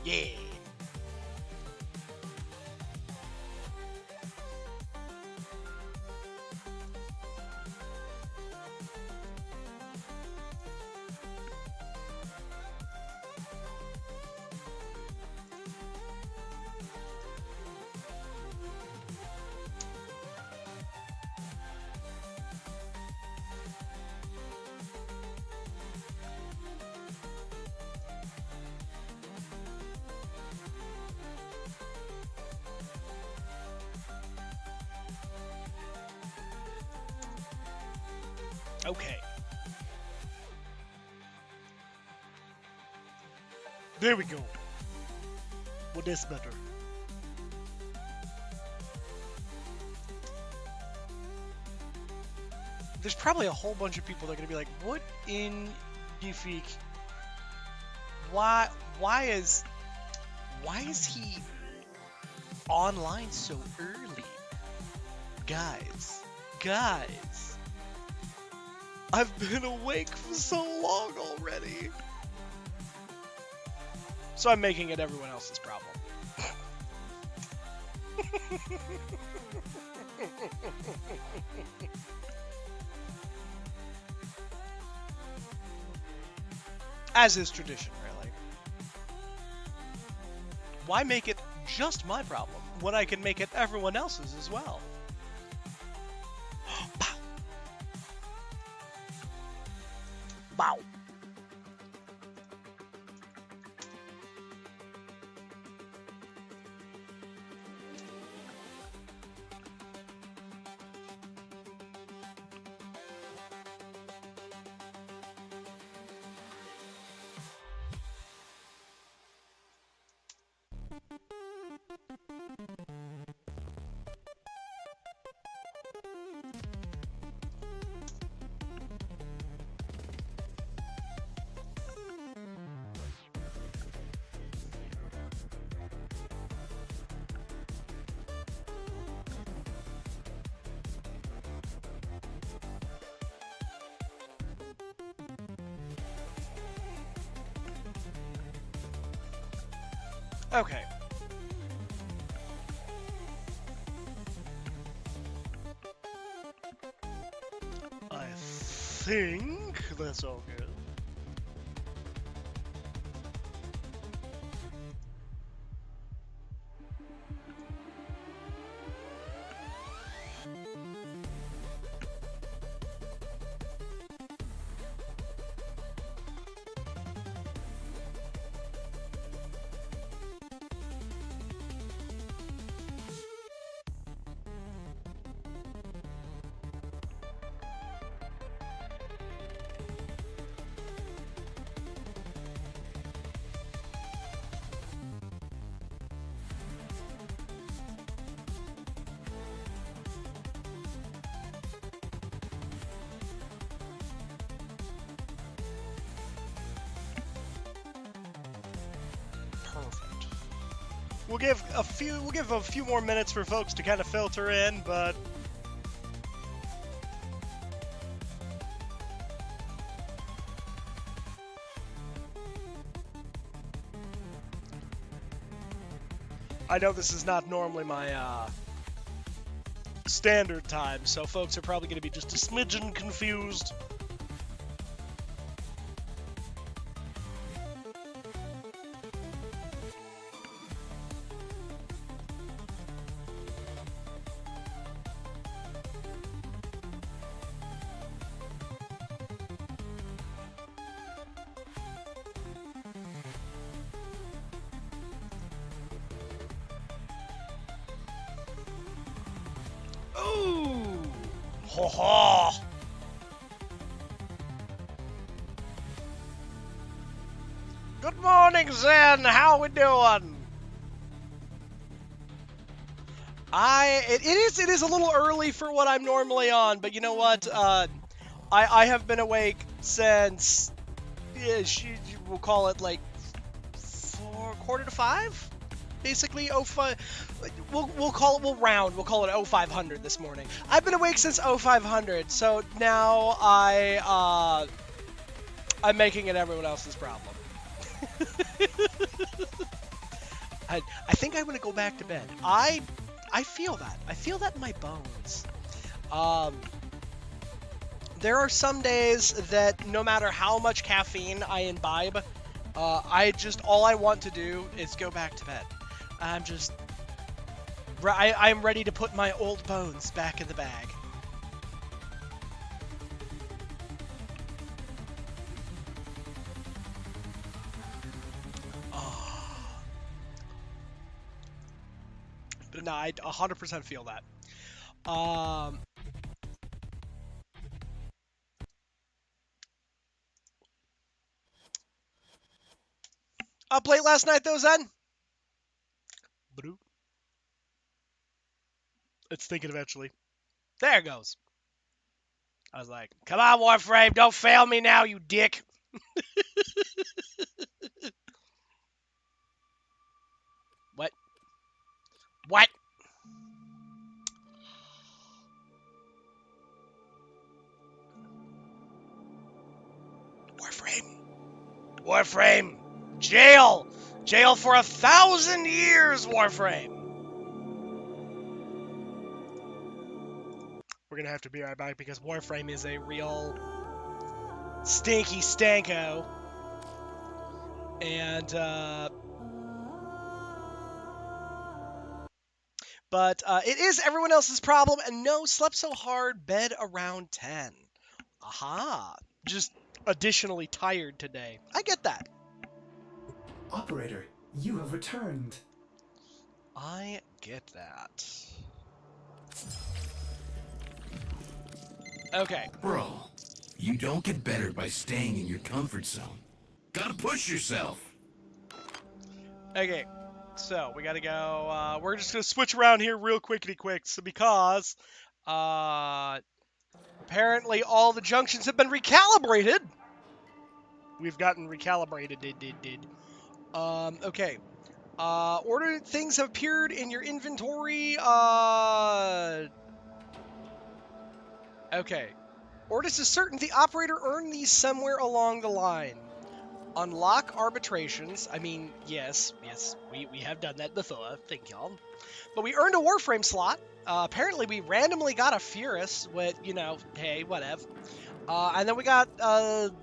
Yeah. Okay. There we go. Well, that's better. There's probably a whole bunch of people that are gonna be like, "What in Defeek? Why? Why is he online so early, guys? I've been awake for so long already." So I'm making it everyone else's problem. As is tradition, really. Why make it just my problem when I can make it everyone else's as well? Pow! Bow! Okay. I think that's all good. Perfect. We'll give a few more minutes for folks to kind of filter in, but I know this is not normally my standard time, so folks are probably going to be just a smidgen confused. Ooh! Ho ho! Good morning, Zen. How we doing? It is a little early for what I'm normally on, but you know what? I have been awake since we'll call it like 4:45, basically 05. We'll round. We'll call it 0500 this morning. I've been awake since 0500, so now I'm making it everyone else's problem. I think I'm gonna go back to bed. I feel that. I feel that in my bones. There are some days that no matter how much caffeine I imbibe, all I want to do is go back to bed. I'm ready to put my old bones back in the bag. But no, I 100% feel that. Up late last night though, Zen? It's thinking eventually. There it goes. I was like, come on, Warframe, don't fail me now, you dick. What? What? Warframe. Jail. Jail for 1,000 years, Warframe. We're gonna have to be right back because Warframe is a real stinky stanko. And, but it is everyone else's problem, and no, slept so hard, bed around 10. Aha. Just additionally tired today. I get that. Operator, you have returned. I get that. Okay. Bro, you don't get better by staying in your comfort zone. Gotta push yourself. Okay. So, we gotta go, we're just gonna switch around here real quick, so because, apparently all the junctions have been recalibrated. We've gotten recalibrated, okay. Ordered things have appeared in your inventory, okay. Orders is certain the operator earned these somewhere along the line. Unlock arbitrations. I mean, yes, we have done that before. Thank y'all. But we earned a Warframe slot. Apparently, we randomly got a Furus with, you know, hey, whatever. And then we got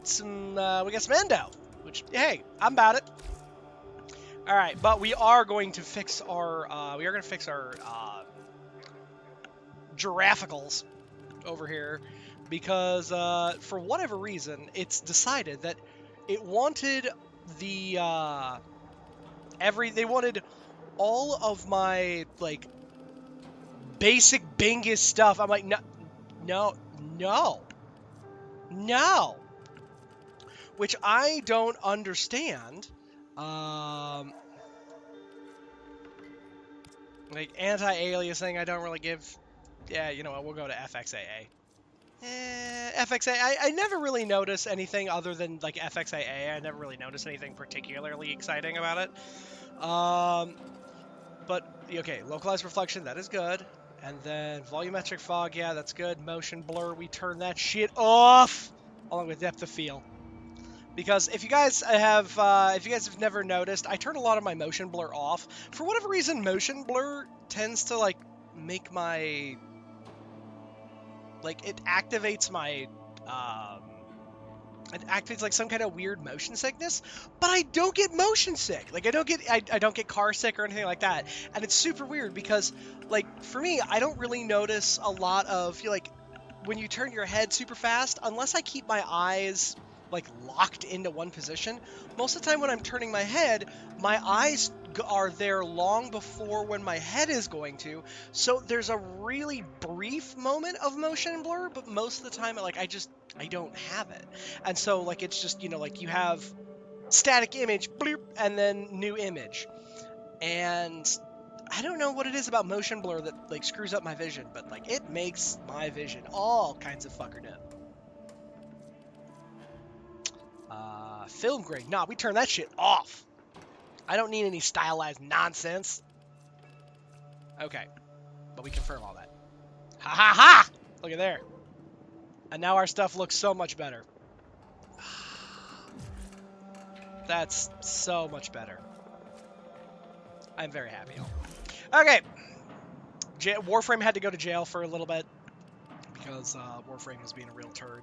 some Endo, which, hey, I'm about it. All right, but we are going to fix our girafficals over here because for whatever reason, it's decided that it wanted the they wanted all of my like basic Bingus stuff. I'm like, no, which I don't understand. Like anti-aliasing, I don't really give. Yeah, you know what? We'll go to FXAA. FXAA. I never really notice anything other than like FXAA. I never really noticed anything particularly exciting about it. But okay, localized reflection, that is good. And then volumetric fog, yeah, that's good. Motion blur, we turn that shit off, along with depth of field. Because if you guys have never noticed, I turn a lot of my motion blur off. For whatever reason, motion blur tends to like make my it activates my it activates like some kind of weird motion sickness, but I don't get motion sick. Like I don't get car sick or anything like that. And it's super weird because like for me, I don't really notice a lot of like when you turn your head super fast, unless I keep my eyes like locked into one position. Most of the time when I'm turning my head, my eyes are there long before when my head is going to. So there's a really brief moment of motion blur, but most of the time like I don't have it. And so like it's just, you know, like you have static image, bloop, and then new image. And I don't know what it is about motion blur that like screws up my vision, but like it makes my vision all kinds of fuckered up. Film grade. Nah, we turn that shit off. I don't need any stylized nonsense. Okay. But we confirm all that. Ha ha ha! Look at there. And now our stuff looks so much better. That's so much better. I'm very happy. Okay. Warframe had to go to jail for a little bit because Warframe was being a real turd.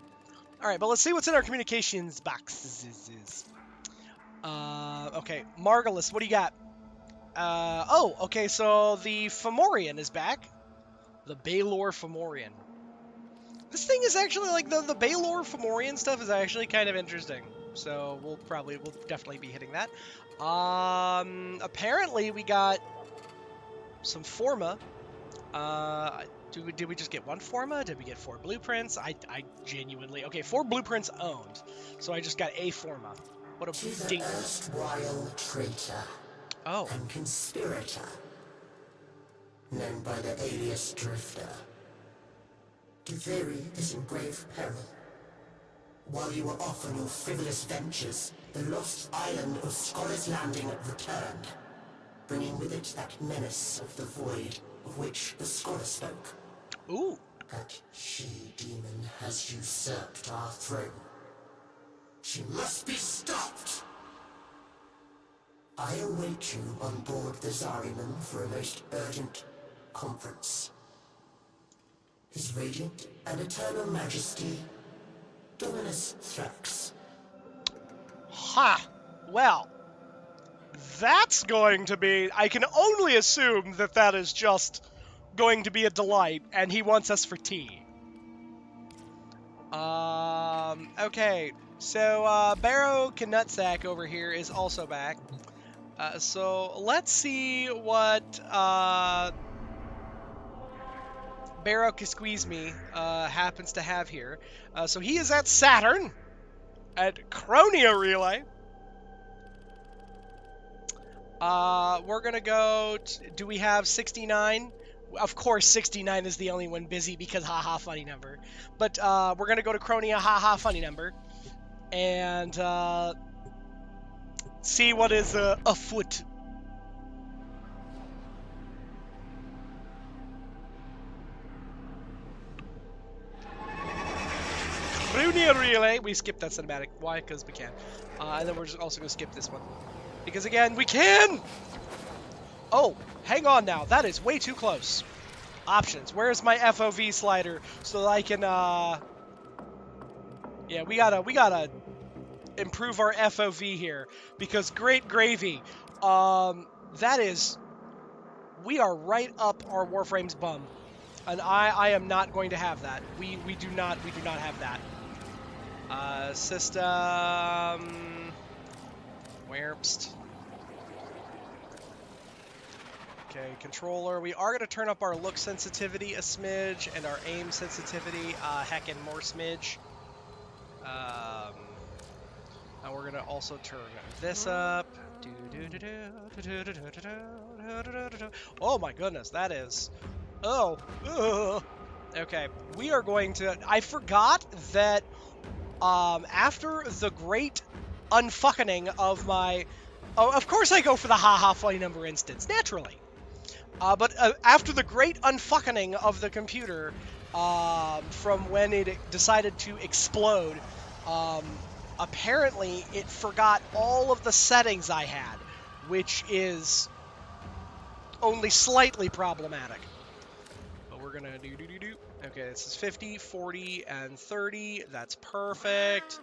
All right, but let's see what's in our communications boxes. Okay, Margulis, what do you got? Oh, okay, so the Fomorian is back. The Baylor Fomorian. This thing is actually, like, the Baylor Fomorian stuff is actually kind of interesting. So we'll definitely be hitting that. Apparently we got some Forma. Did we just get one Forma? Did we get 4 blueprints? I genuinely... Okay, 4 blueprints owned. So I just got a Forma. What a ding. Erstwhile traitor. Oh. And conspirator. Known by the alias Drifter. Kitheri is in grave peril. While you were off on your frivolous ventures, the lost island of Scholar's Landing returned, bringing with it that menace of the void of which the Scholar spoke. Ooh. That she-demon has usurped our throne. She must be stopped! I await you on board the Zariman for a most urgent conference. His radiant and eternal majesty, Dominus Thrax. Ha! Well, that's going to be... I can only assume that that is just going to be a delight, and he wants us for tea. Okay, so, Barrow Knutsack over here is also back. So, let's see what, Barrow Squeeze Me, happens to have here. So he is at Saturn, at Chronia Relay. We're gonna go, do we have 69? Of course, 69 is the only one busy because haha funny number. But, we're gonna go to Chronia haha funny number. And, see what is, afoot. Chronia Relay. We skipped that cinematic. Why? Because we can. And then we're just also going to skip this one. Because again, we can! Oh, hang on now. That is way too close. Options. Where's my FOV slider so that I can, Yeah, we gotta improve our FOV here. Because great gravy. That is... We are right up our Warframe's bum. And I am not going to have that. We do not have that. System... Where's... Okay, controller. We are going to turn up our look sensitivity a smidge and our aim sensitivity heckin' more smidge. And we're going to also turn this up. Oh my goodness, that is... Oh. Ugh. Okay, we are going to... I forgot that after the great unfucking of my... Oh, of course I go for the haha funny number instance, naturally. But after the great unfucking of the computer, from when it decided to explode, apparently it forgot all of the settings I had, which is only slightly problematic. But we're gonna do. Okay, this is 50, 40, and 30. That's perfect.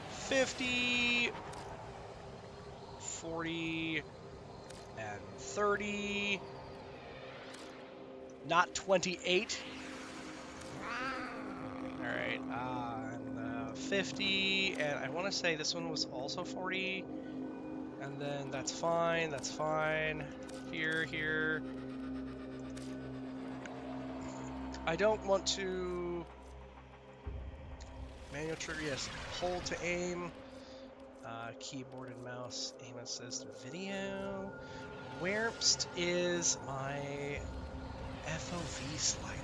50, 40, and 30. Not 28. Alright, and 50, and I want to say this one was also 40. And then that's fine, that's fine. Here. I don't want to... Manual trigger, yes. Hold to aim. Keyboard and mouse, aim assist, video. Where's is my FOV slider?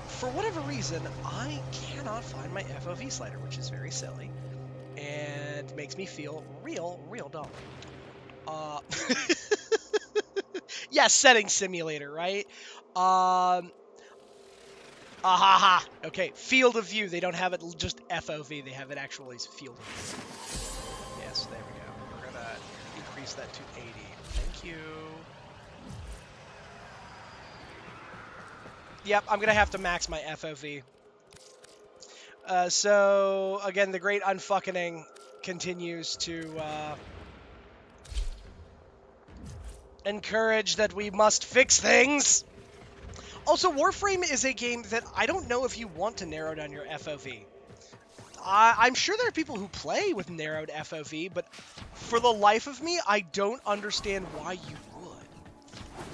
For whatever reason, I cannot find my FOV slider, which is very silly. And makes me feel real dumb. Yes, settings simulator, right? Okay, field of view. They don't have it just FOV. They have it actually as field of view. Yes, there we go. We're gonna reduce that to 80. Thank you. Yep, I'm going to have to max my FOV. So, again, the great unfucking continues to encourage that we must fix things. Also, Warframe is a game that I don't know if you want to narrow down your FOV. I'm sure there are people who play with narrowed FOV, but for the life of me, I don't understand why you would.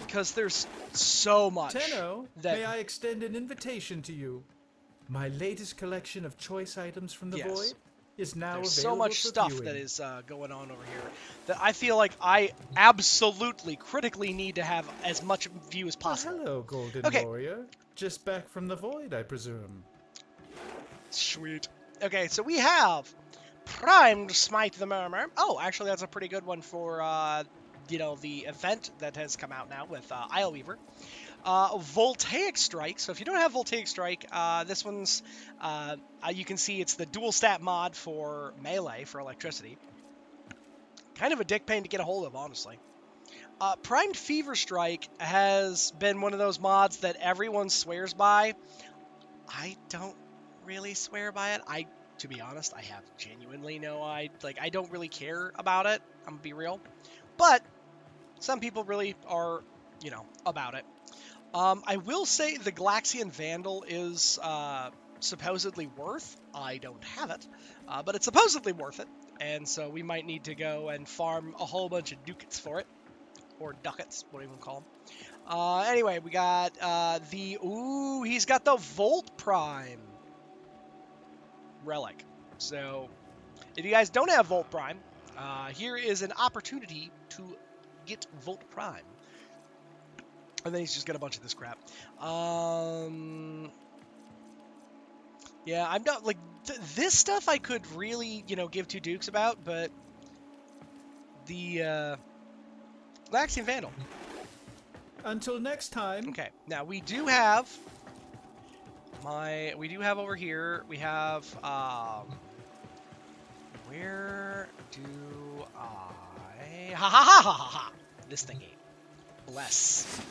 Because there's so much Tenno, that... may I extend an invitation to you? My latest collection of choice items from the Yes. Void is now There's available so much for stuff viewing. that is going on over here that I feel like I absolutely, critically need to have as much view as Well, possible. hello, Golden Okay. Warrior. Just back from the Void, I presume. Sweet. Okay, so we have Primed Smite the Murmur. Oh, actually, that's a pretty good one for, the event that has come out now with Isle Weaver. Voltaic Strike. So if you don't have Voltaic Strike, this one's, you can see it's the dual stat mod for melee, for electricity. Kind of a dick pain to get a hold of, honestly. Primed Fever Strike has been one of those mods that everyone swears by. I don't really swear by it. To be honest, I have genuinely I don't really care about it. I'm gonna be real. But some people really are, about it. I will say the Galaxian Vandal is supposedly worth. I don't have it, but it's supposedly worth it. And so we might need to go and farm a whole bunch of ducats for it. Or ducats, what do you want to call them? Anyway, we got he's got the Volt Prime relic. So, if you guys don't have Volt Prime, here is an opportunity to get Volt Prime. And then he's just got a bunch of this crap. Yeah, I'm not, this stuff I could really, give two dukes about, but the, Galaxian Vandal. Until next time. Okay, now we do have over here, we have, where do I, ha, this thingy, bless.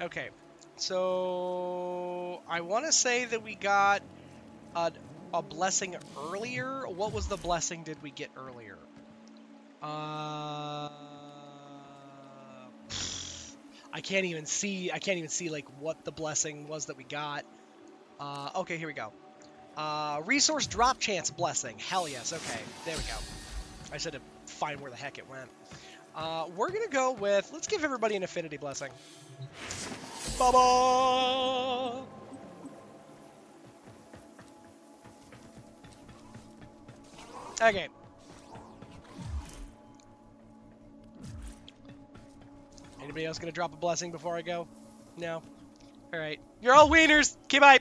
Okay, so I want to say that we got a blessing earlier. What was the blessing did we get earlier? I can't even see like what the blessing was that we got. Okay, here we go. Resource drop chance blessing. Hell yes. Okay, there we go. I just had to find where the heck it went. We're gonna go with, let's give everybody an affinity blessing. Baba! Okay. Anybody else gonna drop a blessing before I go? No? Alright. You're all wieners! Okay, bye!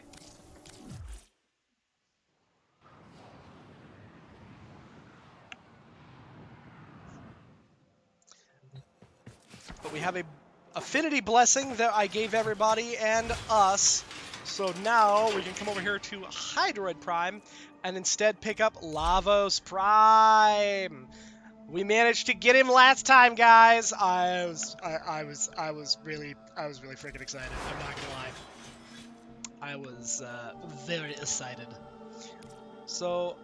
But we have a affinity blessing that I gave everybody and us. So now we can come over here to Hydroid Prime and instead pick up Lavos Prime. We managed to get him last time, guys. I was really freaking excited. I'm not gonna lie. I was very excited. So,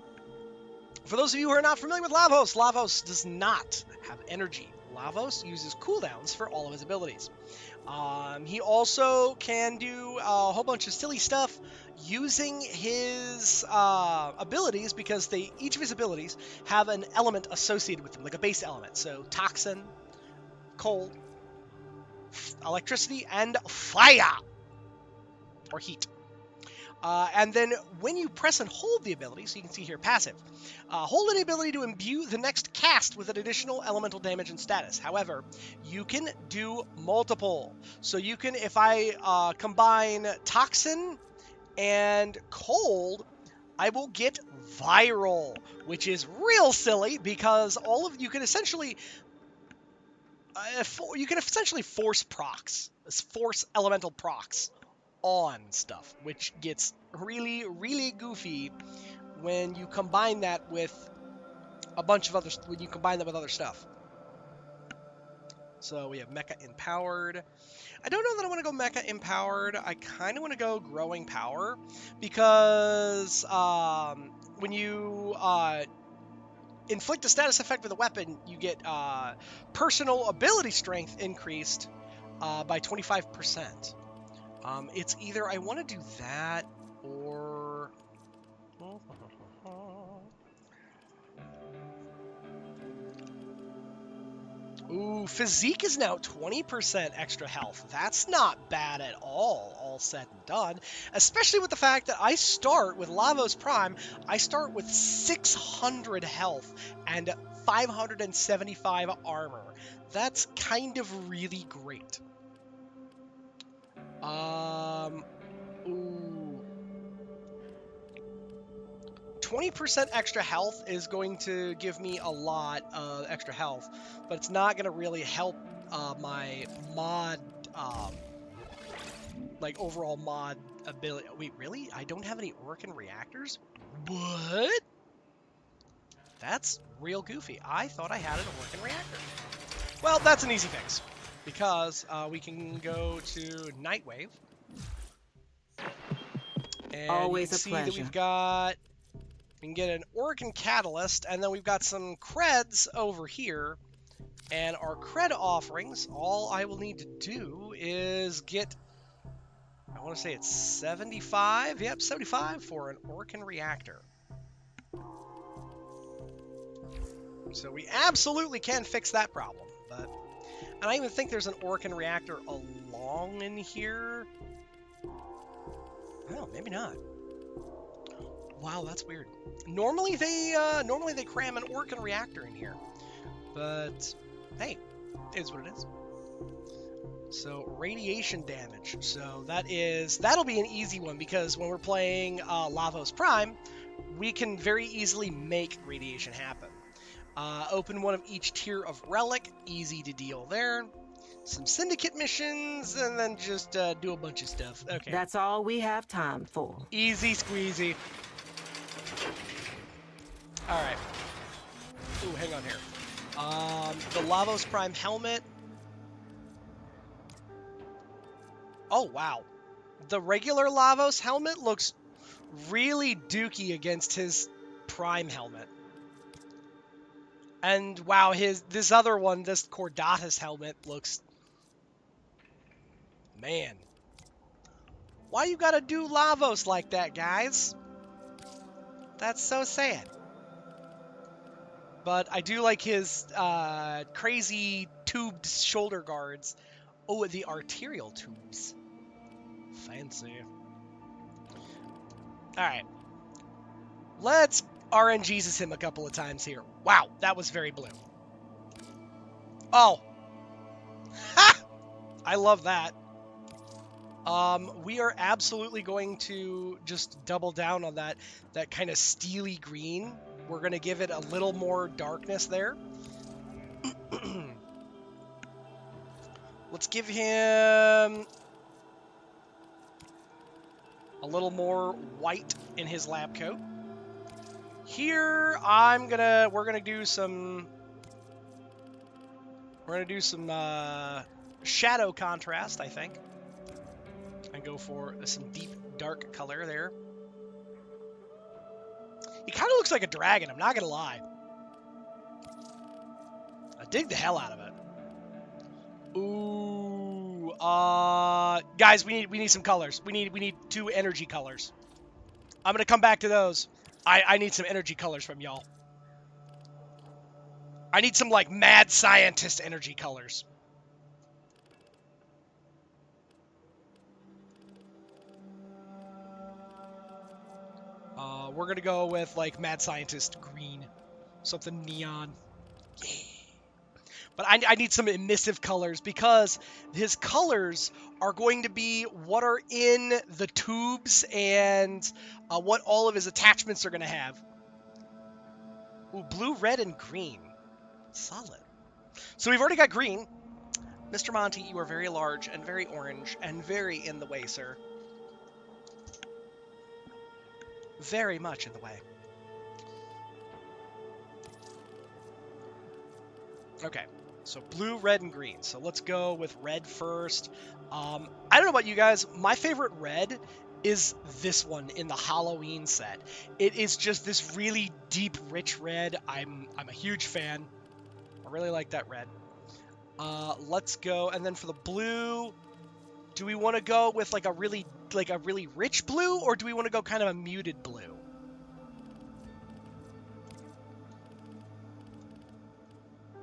for those of you who are not familiar with Lavos, Lavos does not have energy. Lavos uses cooldowns for all of his abilities. He also can do a whole bunch of silly stuff using his abilities because each of his abilities have an element associated with them, like a base element. So toxin, cold, electricity, and fire, or heat. And then when you press and hold the ability, so you can see here, passive, hold an ability to imbue the next cast with an additional elemental damage and status. However, you can do multiple. So you can, if I combine Toxin and Cold, I will get Viral, which is real silly because you can essentially force procs, force elemental procs on stuff, which gets really, really goofy when you combine that with a bunch of other when you combine them with other stuff. So we have Mecha Empowered. I don't know that I want to go Mecha Empowered. I kind of want to go Growing Power because when you inflict a status effect with a weapon, you get personal ability strength increased by 25%. It's either I want to do that or... Ooh, Physique is now 20% extra health. That's not bad at all said and done. Especially with the fact that I start with Lavos Prime, I start with 600 health and 575 armor. That's kind of really great. Ooh. 20% extra health is going to give me a lot of extra health, but it's not going to really help my mod, like overall mod ability. Wait, really? I don't have any Orkin reactors? What? That's real goofy. I thought I had an Orkin reactor. Well, that's an easy fix, because we can go to Nightwave. And Always you can a see pleasure. that we've got... We can get an Orkin Catalyst, and then we've got some creds over here. And our cred offerings, all I will need to do is get, I want to say it's 75. Yep, 75 for an Orkin Reactor. So we absolutely can fix that problem. But I don't even think there's an Orkin Reactor along in here. Oh, maybe not. Wow, that's weird. Normally they cram an Orkin reactor in here, but hey, it is what it is. So radiation damage. So that'll be an easy one because when we're playing Lavos Prime, we can very easily make radiation happen. Open one of each tier of relic, easy to deal there. Some syndicate missions, and then just do a bunch of stuff. Okay. That's all we have time for. Easy squeezy. Alright. Ooh, hang on here. The Lavos Prime helmet. Oh, wow. The regular Lavos helmet looks really dooky against his Prime helmet. And wow, this other one, this Cordatus helmet looks... Man. Why you gotta do Lavos like that, guys? That's so sad. But I do like his crazy tubed shoulder guards. Oh, the arterial tubes. Fancy. Alright. Let's RNGesus him a couple of times here. Wow, that was very blue. Oh. Ha! I love that. We are absolutely going to just double down on that kind of steely green. We're going to give it a little more darkness there. Let's give him a little more white in his lab coat. Here, we're gonna do some shadow contrast, I think. And go for some deep dark color there. He kind of looks like a dragon, I'm not gonna lie. I dig the hell out of it. Ooh, guys, we need some colors. We need 2 energy colors. I'm gonna come back to those. I need some energy colors from y'all. I need some like mad scientist energy colors. We're gonna go with like mad scientist green, something neon. Yeah. But I need some emissive colors because his colors are going to be what are in the tubes and what all of his attachments are going to have. Ooh, blue, red, and green. Solid. So we've already got green. Mr. Monty, you are very large and very orange and very in the way, sir. Very much in the way. Okay, so blue, red, and green. So let's go with red first. I don't know about you guys. My favorite red is this one in the Halloween set. It is just this really deep, rich red. I'm a huge fan. I really like that red. Let's go, and then for the blue, do we want to go with like a really rich blue, or do we want to go kind of a muted blue?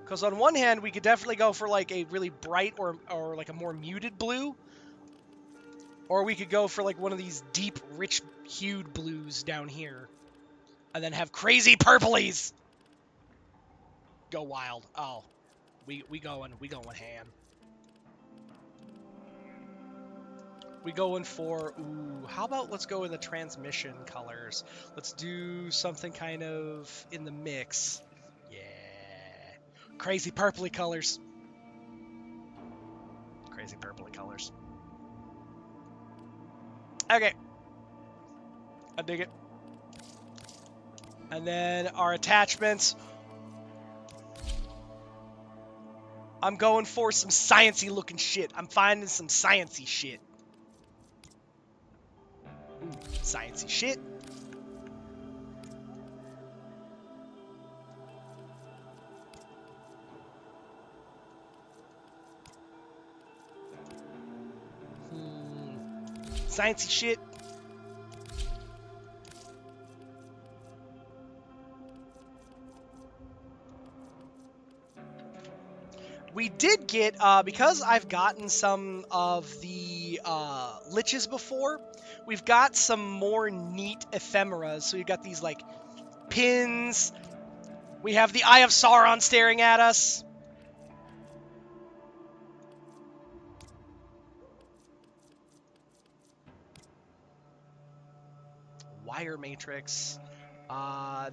Because on one hand, we could definitely go for like a really bright or like a more muted blue. Or we could go for like one of these deep, rich hued blues down here. And then have crazy purplies. Go wild. Oh. We going ham. We going for, ooh, how about let's go in the transmission colors. Let's do something kind of in the mix. Yeah. Crazy purpley colors. Crazy purpley colors. Okay. I dig it. And then our attachments. I'm going for some sciencey looking shit. I'm finding some sciencey shit. Ooh, sciencey shit. Sciencey shit. We did get, because I've gotten some of the liches before, we've got some more neat ephemeras. So we've got these, like, pins. We have the Eye of Sauron staring at us. Wire matrix.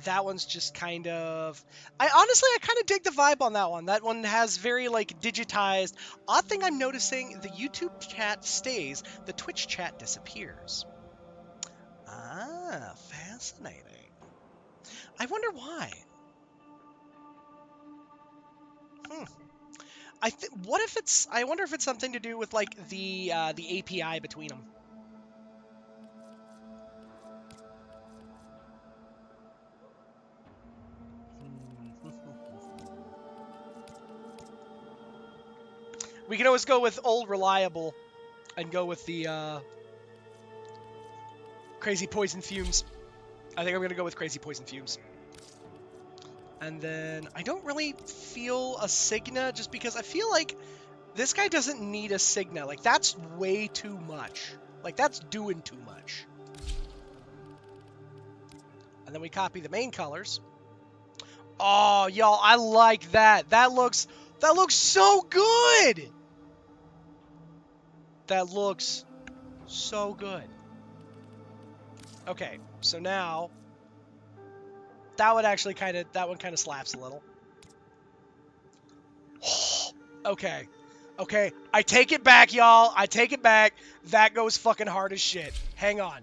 That one's just kind of... I kind of dig the vibe on that one. That one has very, like, digitized... Odd thing I'm noticing, the YouTube chat stays, the Twitch chat disappears. Ah, fascinating. I wonder why. What if it's... I wonder if it's something to do with, like, the API between them. We can always go with old reliable and go with the crazy poison fumes. I think I'm going to go with crazy poison fumes. And then I don't really feel a Signa just because I feel like this guy doesn't need a Signa. Like, that's way too much. Like, that's doing too much. And then we copy the main colors. Oh, y'all, I like that. That looks so good. That looks so good. Okay, so now that one kind of slaps a little. Okay. Okay, I take it back, y'all. I take it back. That goes fucking hard as shit. Hang on.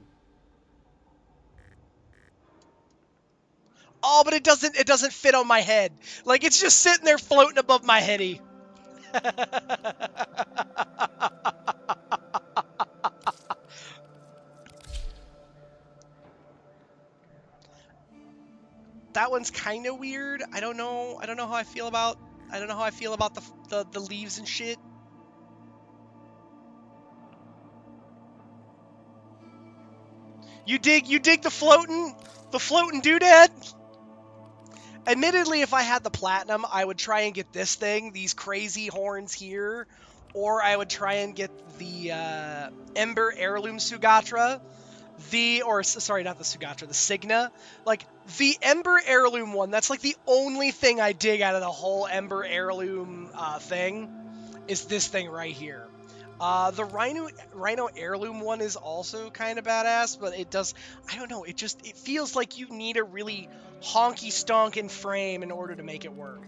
Oh, but it doesn't fit on my head. Like, it's just sitting there floating above my heady. That one's kind of weird. I don't know how I feel about the leaves and shit. You dig the floating doodad? Admittedly, if I had the platinum, I would try and get this thing, these crazy horns here, or I would try and get the Ember Heirloom Sugatra. Not the Sugatra, the Signa. Like, the Ember Heirloom one, that's like the only thing I dig out of the whole Ember Heirloom thing, is this thing right here. The Rhino Heirloom one is also kind of badass, but it does, I don't know, it feels like you need a really honky-stonkin' frame in order to make it work.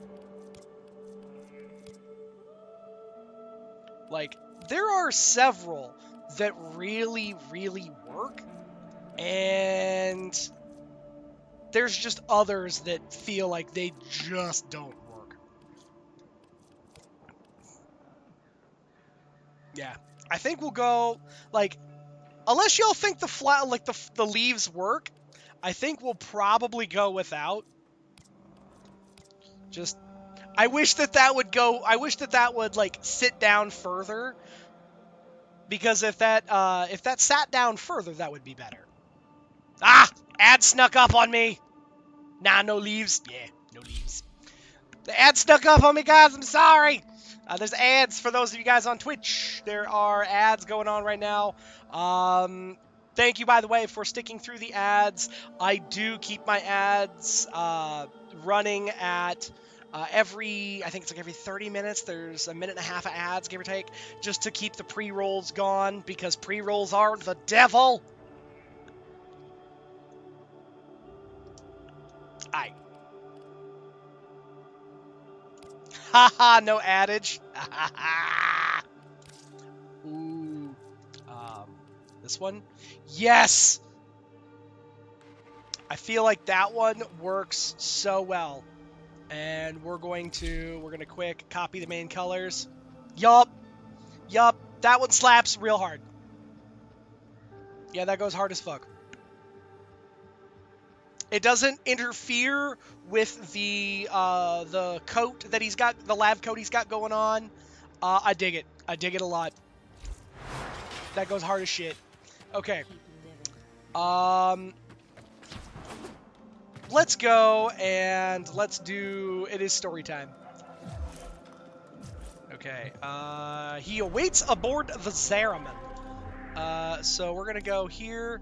Like, there are several that really, really work, and there's just others that feel like they just don't work. Yeah. I think we'll go, like, unless y'all think the leaves work, I think we'll probably go without. Just, I wish that would, like, sit down further. Because if that sat down further, that would be better. Ah! Ad snuck up on me! Nah, no leaves. Yeah, no leaves. The ad snuck up on me, guys. I'm sorry. There's ads for those of you guys on Twitch. There are ads going on right now. Thank you, by the way, for sticking through the ads. I do keep my ads running at I think it's like every 30 minutes. There's a minute and a half of ads, give or take, just to keep the pre-rolls gone, because pre-rolls are the devil. Aye. Haha, no adage. Ooh. This one? Yes! I feel like that one works so well. And we're gonna quick copy the main colors. Yup. That one slaps real hard. Yeah, that goes hard as fuck. It doesn't interfere with the coat that he's got, the lab coat he's got going on. I dig it. I dig it a lot. That goes hard as shit. Okay. Let's go and let's do. It is story time. Okay. He awaits aboard the Zeraman. So we're gonna go here.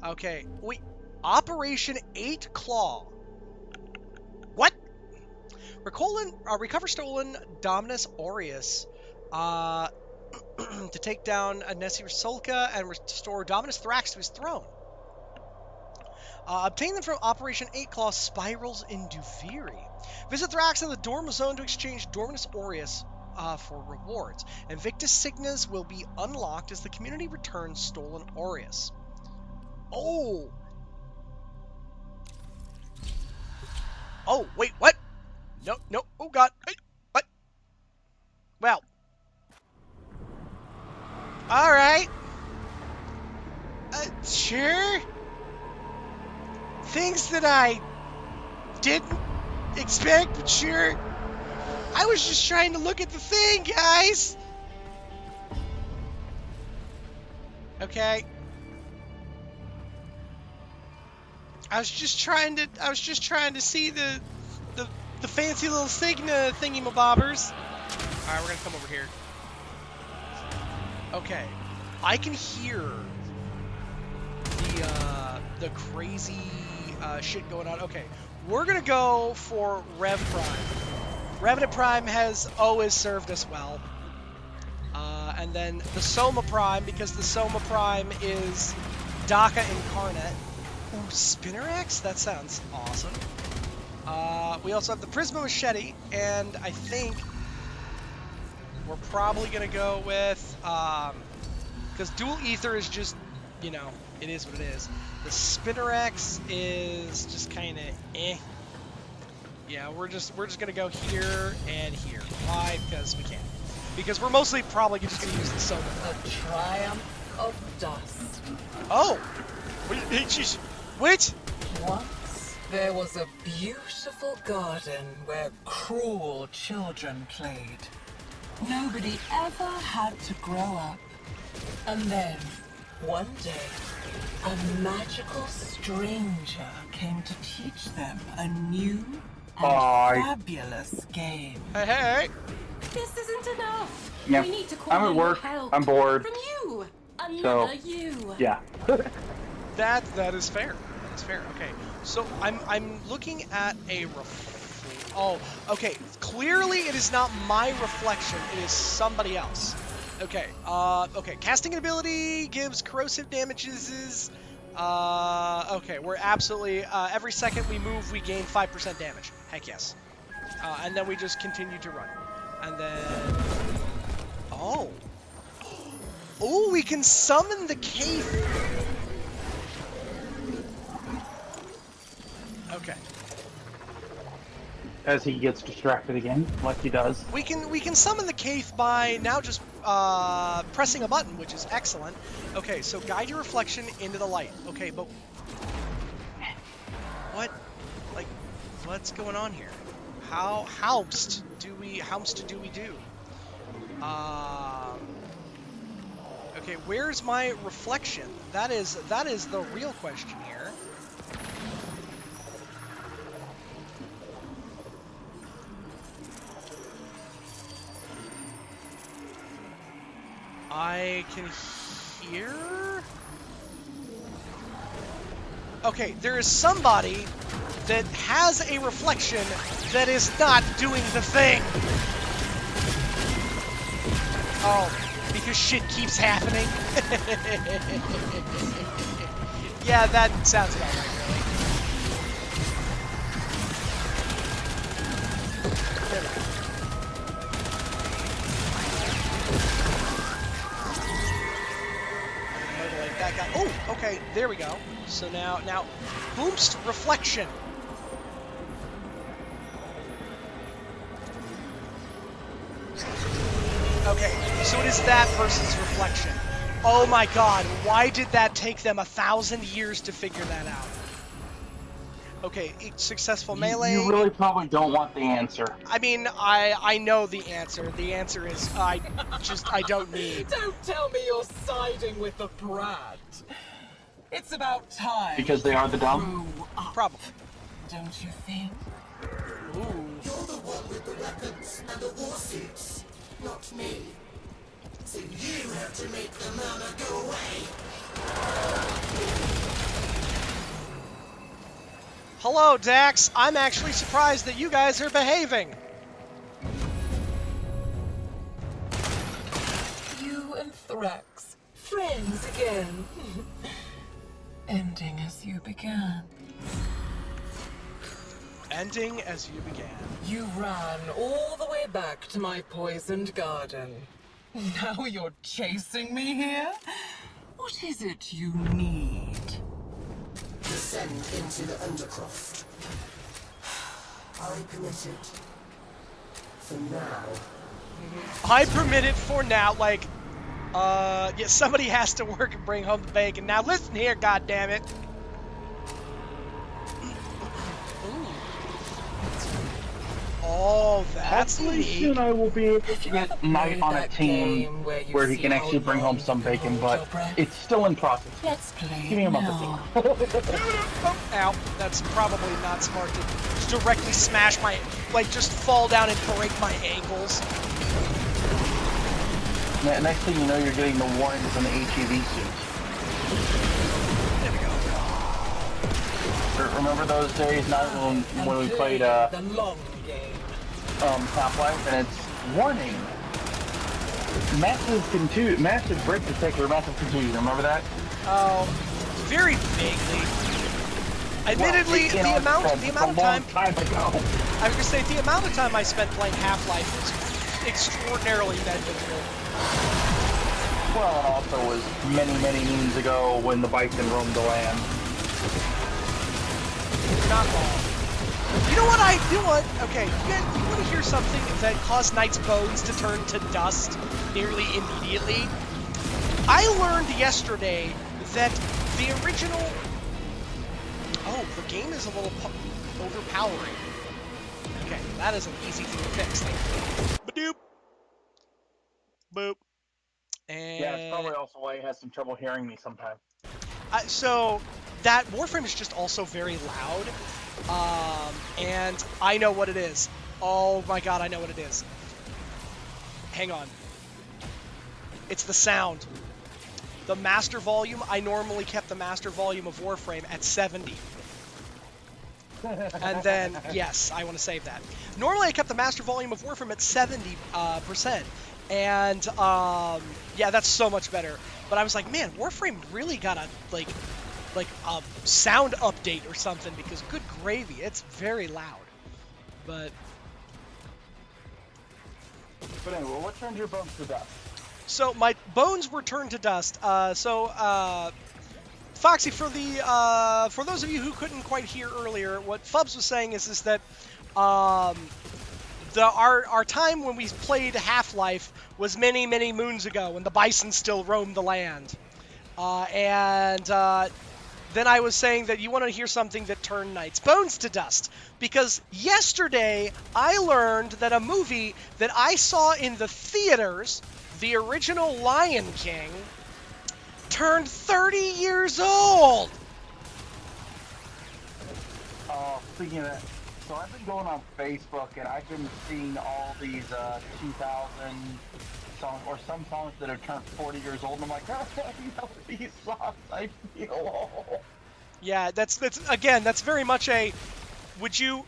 Okay. Wait. Operation 8 Claw. What? Recover stolen Dominus Aureus. To take down Nessie Rasolka and restore Dominus Thrax to his throne. Obtain them from Operation 8 Claw Spirals in Duviri. Visit Thrax in the Dorm Zone to exchange Dominus Aureus for rewards. Invictus Signas will be unlocked as the community returns stolen Aureus. Oh! Oh, wait, what? No, oh god. What? Well. Alright. Sure. Things that I didn't expect, but sure. I was just trying to look at the thing, guys. Okay. I was just trying to see the fancy little Signa thingy-mabobbers. Alright, we're gonna come over here. Okay. I can hear the crazy shit going on. Okay. We're gonna go for Rev Prime. Revenant Prime has always served us well. And then the Soma Prime, because the Soma Prime is Daka Incarnate. Ooh, Spinnerax? That sounds awesome. We also have the Prisma Machete, and I think we're probably going to go with, because Dual Ether is just, you know, it is what it is. The Spinnerax is just kind of eh. Yeah, we're just going to go here and here. Why? Because we can. Because we're mostly probably just going to use the Soma. The triumph of dust. Oh! Wait! Once there was a beautiful garden where cruel children played. Nobody ever had to grow up. And then, one day, a magical stranger came to teach them a new and fabulous game. Hey! This isn't enough. Yeah, We need to call I'm at in work. help. I'm bored. From you. So, Another you. yeah. That is fair. That is fair. Okay. So I'm looking at a oh, okay. Clearly it is not my reflection, it is somebody else. Okay. Okay. Casting ability gives corrosive damages. Okay, we're absolutely every second we move we gain 5% damage. Heck yes. And then we just continue to run. And then oh, we can summon the cave. Okay. as he gets distracted again, like he does. We can summon the Kaith by now just pressing a button, which is excellent. Okay, so guide your reflection into the light. Okay, but what's going on here? How do we do? Okay, where's my reflection? That is the real question here. I can hear... Okay, there is somebody that has a reflection that is not doing the thing. Oh, because shit keeps happening. Yeah, that sounds about right, really. There we go. Motivate that guy. Oh, okay, there we go. So now, boomst reflection. Okay, so it is that person's reflection. Oh my god, why did that take them 1,000 years to figure that out? Okay, successful melee. You really probably don't want the answer. I mean, I know the answer. The answer is I don't need. Don't tell me you're siding with the brat. It's about time. Because they are the dumb? Probably. Don't you think? Ooh. You're the one with the weapons and the war suits, not me. So you have to make the murmur go away. Hello, Dax. I'm actually surprised that you guys are behaving. You and Thrax, friends again. Ending as you began. Ending as you began. You ran all the way back to my poisoned garden. Now you're chasing me here? What is it you need? Descend into the Undercroft. I permit it. For now. I permit it for now, like, yeah, somebody has to work and bring home the bacon. Now listen here, goddammit. Oh, that's Hopefully neat. soon I will be able to get Knight on a team where he can actually bring home some bacon, but it's still in process. Let's play Give me a month now. or two. Oh, ow. That's probably not smart to directly smash my, like, just fall down and break my ankles. Next thing you know, you're getting the warnings on the HEV suit. There we go. Remember those days, not when we played the long game. Half-Life, and it's warning. Massive break detector, massive contusion. Remember that? Oh, very vaguely. Admittedly, Well, the amount of time ago. I was gonna say the amount of time I spent playing Half-Life was extraordinarily negligible. Well, it also was many moons ago when the bison roamed the land. Not long. You know what I do want? Okay, you want to hear something that caused Knight's bones to turn to dust nearly immediately? I learned yesterday that the original... Oh, the game is a little overpowering. Okay, that is an easy thing to fix. Ba-doop. Boop. And... Yeah, it's probably also why he has some trouble hearing me sometimes. So, that Warframe is just also very loud. And I know what it is. Oh my god, I know what it is. Hang on. It's the sound. The master volume, I normally kept the master volume of Warframe at 70. And then, yes, I want to save that. Normally I kept the master volume of Warframe at 70%. And, yeah, that's so much better. But I was like, man, Warframe really got a, like a sound update or something, because good gravy, it's very loud. But anyway, what turned your bones to dust? So my bones were turned to dust. Foxy, for those of you who couldn't quite hear earlier, what Fubs was saying is that Our time when we played Half-Life was many, many moons ago when the bison still roamed the land. Then I was saying that you want to hear something that turned Knight's bones to dust. Because yesterday, I learned that a movie that I saw in the theaters, the original Lion King, turned 30 years old! Speaking of that, so I've been going on Facebook and I've been seeing all these 2000 songs, or some songs that have turned 40 years old, and I'm like, oh, you know these songs, I feel old. Yeah, that's very much a, would you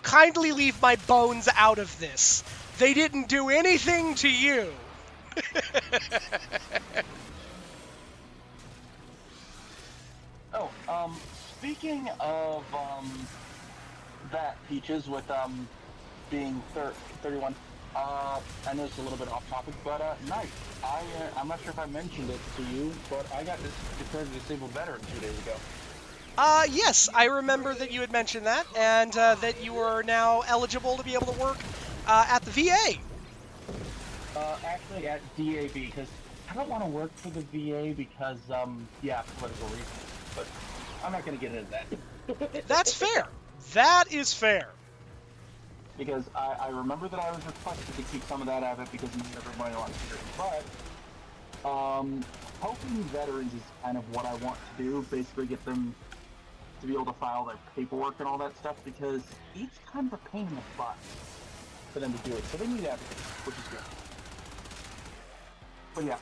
kindly leave my bones out of this? They didn't do anything to you. Speaking of that, Peaches, with being 31, I know it's a little bit off topic, but Knight, I'm not sure if I mentioned it to you, but I got declared a disabled veteran 2 days ago. Yes, I remember that you had mentioned that, and that you are now eligible to be able to work at the VA. Actually at DAB, because I don't want to work for the VA because, political reasons, but I'm not going to get into that. That's fair. That is fair. Because I remember that I was requested to keep some of that out of it because not everybody wants to hear it. But, helping veterans is kind of what I want to do, basically get them to be able to file their paperwork and all that stuff, because each time's a pain in the butt for them to do it. So they need advocates, which is good. But yeah,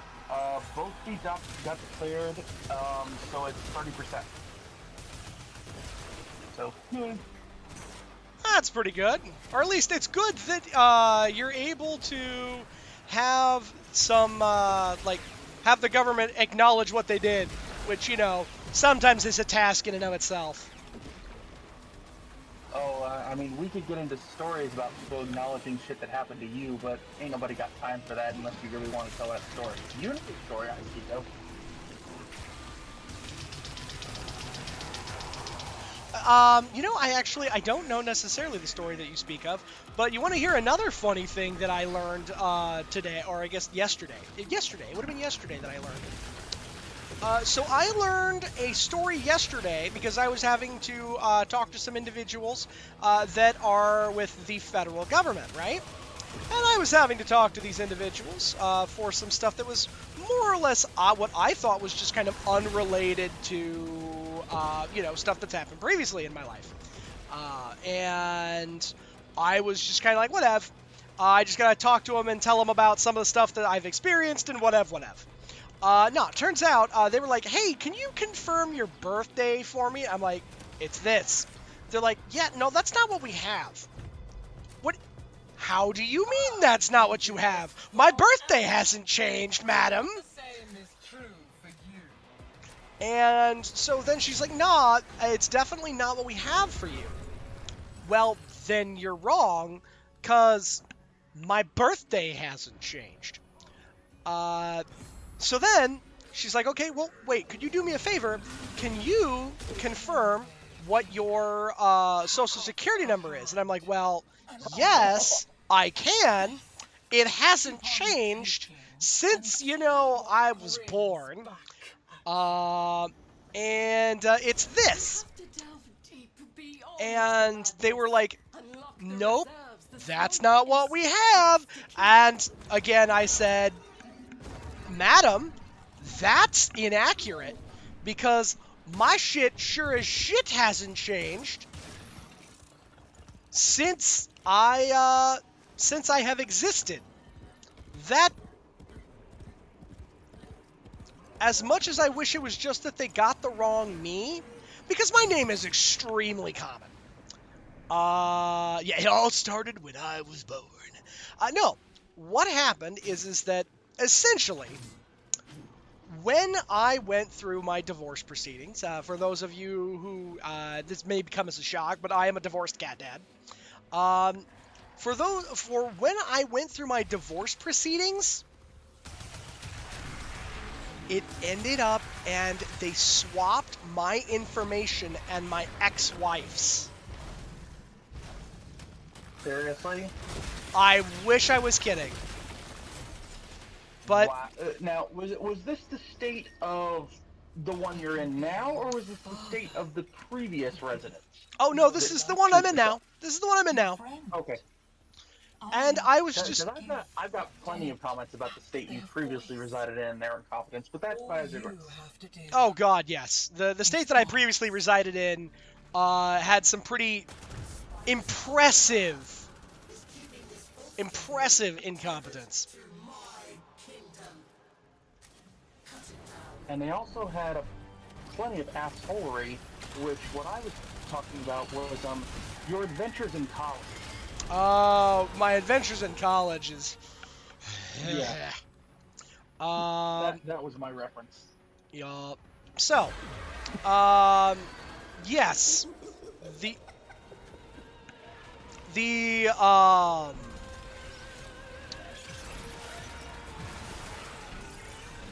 both these got declared, so it's 30%. So, That's pretty good. Or at least it's good that you're able to have some, have the government acknowledge what they did, which, sometimes is a task in and of itself. I mean, we could get into stories about people acknowledging shit that happened to you, but ain't nobody got time for that unless you really want to tell that story. You know the story I speak of. I don't know necessarily the story that you speak of, but you want to hear another funny thing that I learned today, or I guess yesterday. Yesterday. It would have been yesterday that I learned. So I learned a story yesterday because I was having to talk to some individuals that are with the federal government, right? And I was having to talk to these individuals for some stuff that was more or less what I thought was just kind of unrelated to, stuff that's happened previously in my life. And I was just kind of like, whatever. I just got to talk to them and tell them about some of the stuff that I've experienced and whatever. No, it turns out they were like, hey, can you confirm your birthday for me? I'm like, it's this. They're like, yeah, no, that's not what we have. What? How do you mean that's not what you have? My birthday hasn't changed, madam. The same is true for you. And so then she's like, nah, it's definitely not what we have for you. Well, then you're wrong, because my birthday hasn't changed. So then she's like, okay, well, wait, could you do me a favor? Can you confirm what your social security number is? And I'm like, well, yes, I can. It hasn't changed since, I was born. And it's this. And they were like, nope, that's not what we have. And again, I said, madam, that's inaccurate, because my shit sure as shit hasn't changed since I have existed. That, as much as I wish it was just that they got the wrong me, because my name is extremely common. It all started when I was born. No, what happened is that essentially, when I went through my divorce proceedings, for those of you who, this may come as a shock, but I am a divorced cat dad. For when I went through my divorce proceedings, it ended up and they swapped my information and my ex-wife's. Seriously? I wish I was kidding. But Wow. Now, was this the state of the one you're in now, or was this the state of the previous residence? oh no, this is the one I'm in now. This is the one I'm in now. Okay. And I was Because just I've got plenty of comments about the state you previously resided in and their incompetence, but that's by the way. oh god, yes. The state that I previously resided in had some pretty impressive incompetence. And they also had plenty of assholery, which what I was talking about was your adventures in college. My adventures in college is Yeah. That was my reference. yup. So, yes.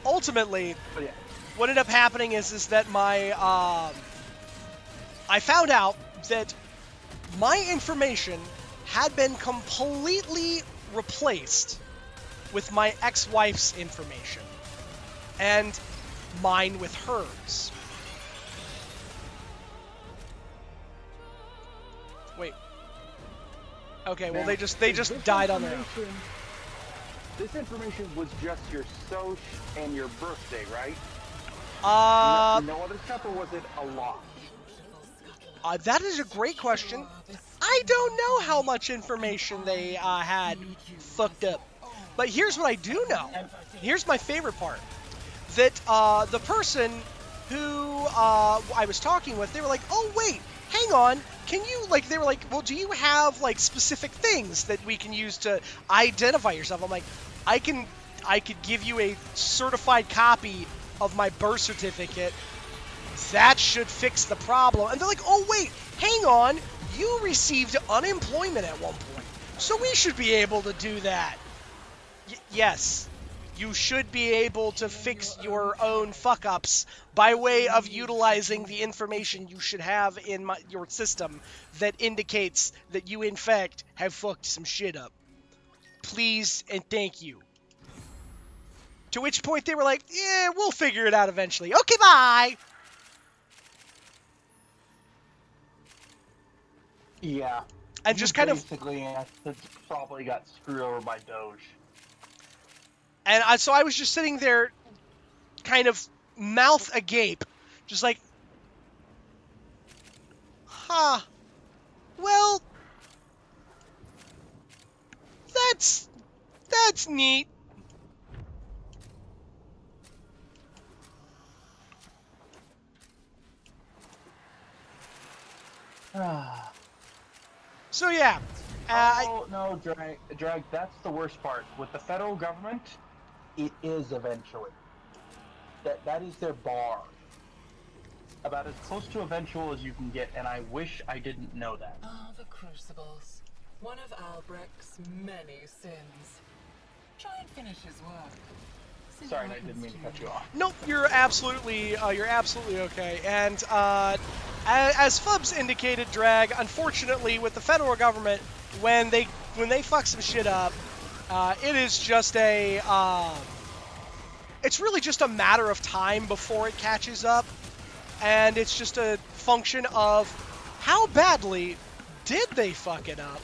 Ultimately, But yeah. what ended up happening is that my I found out that my information had been completely replaced with my ex-wife's information and mine with hers. Wait. Okay, well Now, they just this died on their own. This information was just your social and your birthday, right? No other stuff, or was it a lot? That is a great question. I don't know how much information they had fucked up. But here's what I do know. Here's my favorite part. That the person who I was talking with, they were like, oh, wait, hang on. Can you, they were like, well, do you have, specific things that we can use to identify yourself? I'm like, I could give you a certified copy of my birth certificate. That should fix the problem. And they're like, oh, wait, hang on. You received unemployment at one point. So we should be able to do that. Yes. You should be able to fix your own fuck-ups by way of utilizing the information you should have in your system that indicates that you, in fact, have fucked some shit up. Please and thank you. To which point they were like, yeah, we'll figure it out eventually. Okay, bye! Yeah. And just kind of... Basically, probably got screwed over by Doge. And so I was just sitting there, kind of mouth agape, just like, huh, well, that's neat. So yeah. No, Drag, that's the worst part. With the federal government, it is eventually. That is their bar. About as close to eventual as you can get, and I wish I didn't know that. Ah, the Crucibles. One of Albrecht's many sins. Try and finish his work. See Sorry, what I didn't mean to happens cut you off. Nope, you're absolutely okay. And as Fubs indicated, Drag, unfortunately, with the federal government, when they fuck some shit up, it is just it's really just a matter of time before it catches up, and it's just a function of how badly did they fuck it up,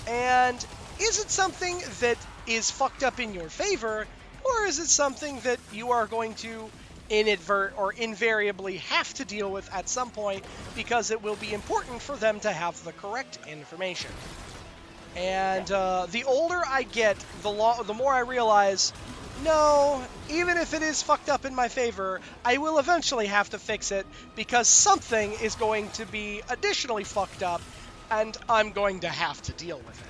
and is it something that is fucked up in your favor, or is it something that you are going to inadvert or invariably have to deal with at some point because it will be important for them to have the correct information. And the older I get, the more I realize, no, even if it is fucked up in my favor, I will eventually have to fix it because something is going to be additionally fucked up, and I'm going to have to deal with it.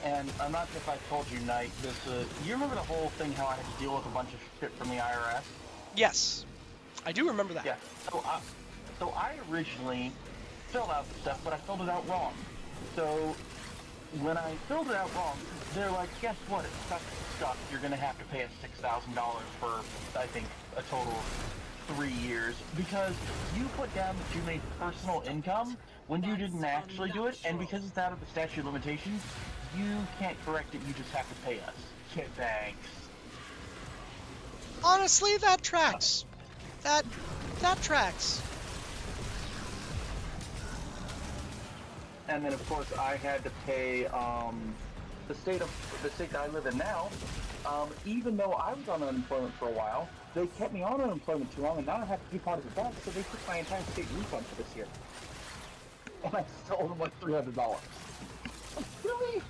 And I'm not sure if I told you, Knight, you remember the whole thing how I had to deal with a bunch of shit from the IRS? Yes, I do remember that. Yeah, so I originally filled out the stuff, but I filled it out wrong. So when I filled it out wrong, they're like, guess what, it's stuck. You're going to have to pay us $6,000 for, I think, a total of 3 years. Because you put down that you made personal income, when you didn't actually do it, and because it's out of the statute of limitations, you can't correct it, you just have to pay us. Okay, thanks. Honestly, that tracks. That tracks. And then, of course, I had to pay the state that I live in now. Even though I was on unemployment for a while, they kept me on unemployment too long, and now I have to do part of it back. So they took my entire state refund for this year, and I still owe them like $300. Really?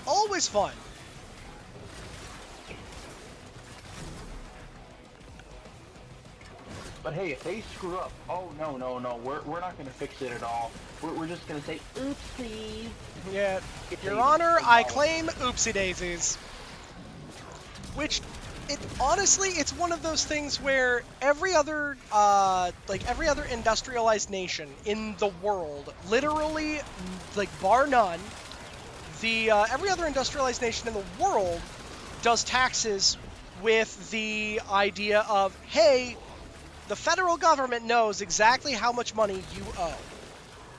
Always fun. But hey, if they screw up, oh no, we're not going to fix it at all. We're just going to say, oopsie. Yeah, If Your they- Honor, they I know. claim oopsie daisies. Which, honestly, it's one of those things where every other industrialized nation in the world, literally, like bar none, every other industrialized nation in the world does taxes with the idea of, hey, the federal government knows exactly how much money you owe.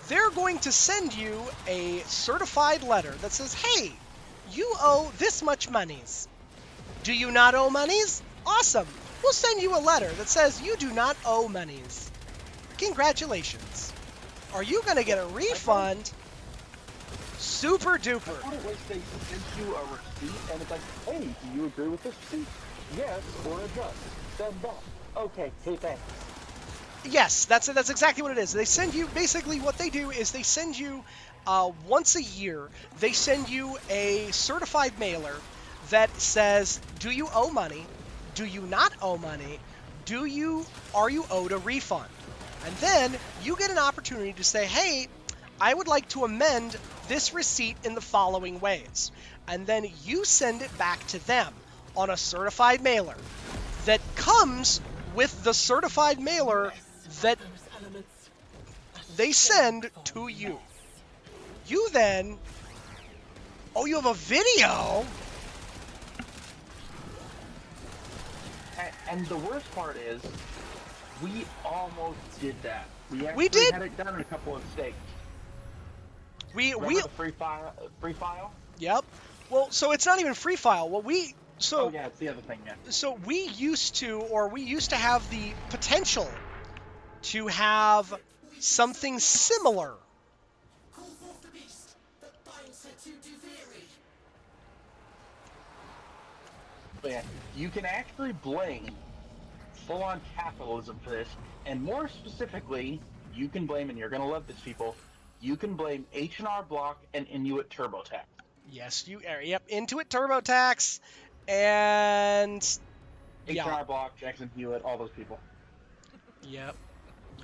They're going to send you a certified letter that says, hey, you owe this much monies. Do you not owe monies? Awesome. We'll send you a letter that says you do not owe monies. Congratulations. Are you going to get a refund? Super duper. What it was, they sent you a receipt, and it's like, hey, do you agree with this receipt? Yes, or adjust. Send back. Okay, hey, thanks. Yes, that's exactly what it is. They send you, basically what they do is they send you, once a year, they send you a certified mailer that says, do you owe money? Do you not owe money? Are you owed a refund? And then you get an opportunity to say, hey, I would like to amend this receipt in the following ways. And then you send it back to them on a certified mailer that comes with the certified mailer that they send to you. You then... Oh, you have a video? And the worst part is, we almost did that. We actually We did? had it done in a couple of states. Remember We the free file? Yep. Well, so it's not even free file. Oh yeah, it's the other thing, yeah. So we used to have the potential to have something similar. Call forth the beast that binds her to Duviri. But yeah, you can actually blame full-on capitalism for this, and more specifically, you can blame, and you're gonna love this, people, you can blame H&R Block and Inuit TurboTax. Yes, you are. Yep, Intuit TurboTax, and H&R yeah, Block, Jackson Hewitt, all those people. yep,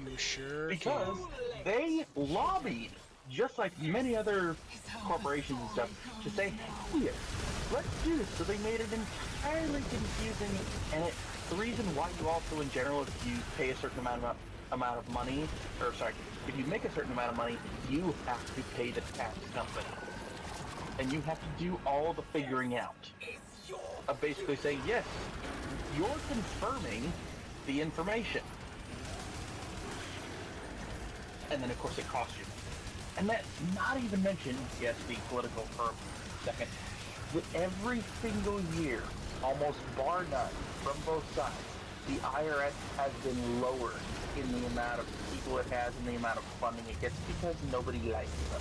you sure Because can. they lobbied, just like many other corporations and stuff, to say, hell yes, let's do this. So they made it entirely confusing, and the reason why you also, in general, if you pay a certain amount of money, or sorry, if you make a certain amount of money, you have to pay the tax company. And you have to do all the figuring out of basically saying, yes, you're confirming the information. And then, of course, it costs you. And that's not even mentioned, yes, being political for a second, that every single year, almost bar none, from both sides, the IRS has been lowered in the amount of people it has and the amount of funding it gets because nobody likes them.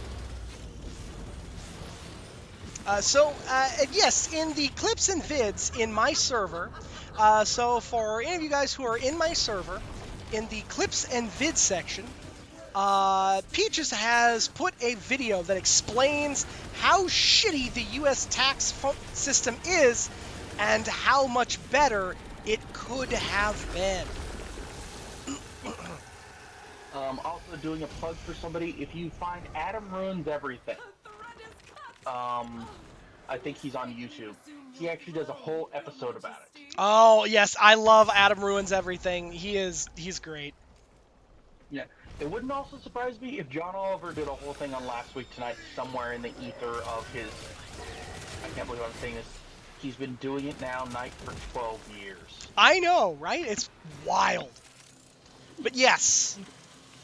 Yes, in the clips and vids in my server, so for any of you guys who are in my server, in the clips and vids section, Peaches has put a video that explains how shitty the U.S. tax system is and how much better it could have been. Also doing a plug for somebody, if you find Adam Ruins Everything, I think he's on YouTube. He actually does a whole episode about it. Oh, yes, I love Adam Ruins Everything. He's great. Yeah. It wouldn't also surprise me if John Oliver did a whole thing on Last Week Tonight somewhere in the ether of his... I can't believe I'm saying this. He's been doing it now, night for 12 years. I know, right? It's wild. But yes.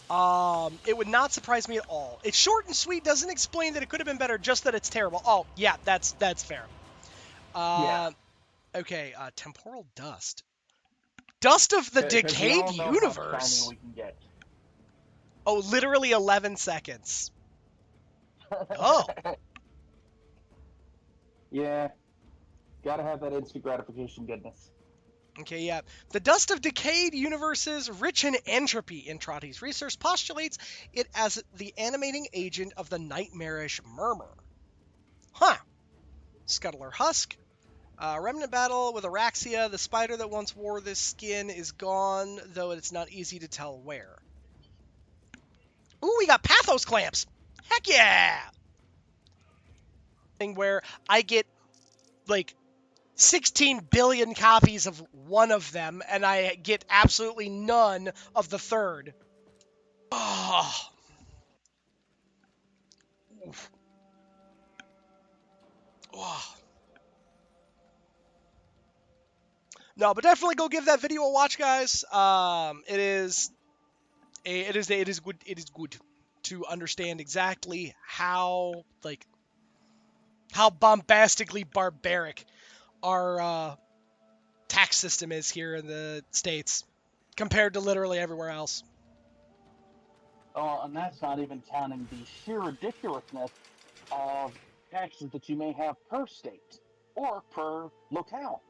It would not surprise me at all. It's short and sweet, doesn't explain that it could have been better, just that it's terrible. Oh, yeah, that's fair. Yeah. Okay, temporal dust. Dust of the Because we decayed all know how shiny universe. we can get. Oh, literally 11 seconds. Oh. Yeah. Gotta have that instant gratification goodness. Okay, yeah. The dust of decayed universes rich in entropy. Entrati's research postulates it as the animating agent of the nightmarish murmur. Huh. Scuttler husk. Remnant battle with Araxia. The spider that once wore this skin is gone, though it's not easy to tell where. Ooh, we got Pathos clamps. Heck yeah! Thing where I get like 16 billion copies of one of them, and I get absolutely none of the third. Oh. Oof. Oh. No, but definitely go give that video a watch, guys. It is good. It is good to understand exactly how bombastically barbaric our tax system is here in the States compared to literally everywhere else. Oh, and that's not even counting the sheer ridiculousness of taxes that you may have per state or per locale.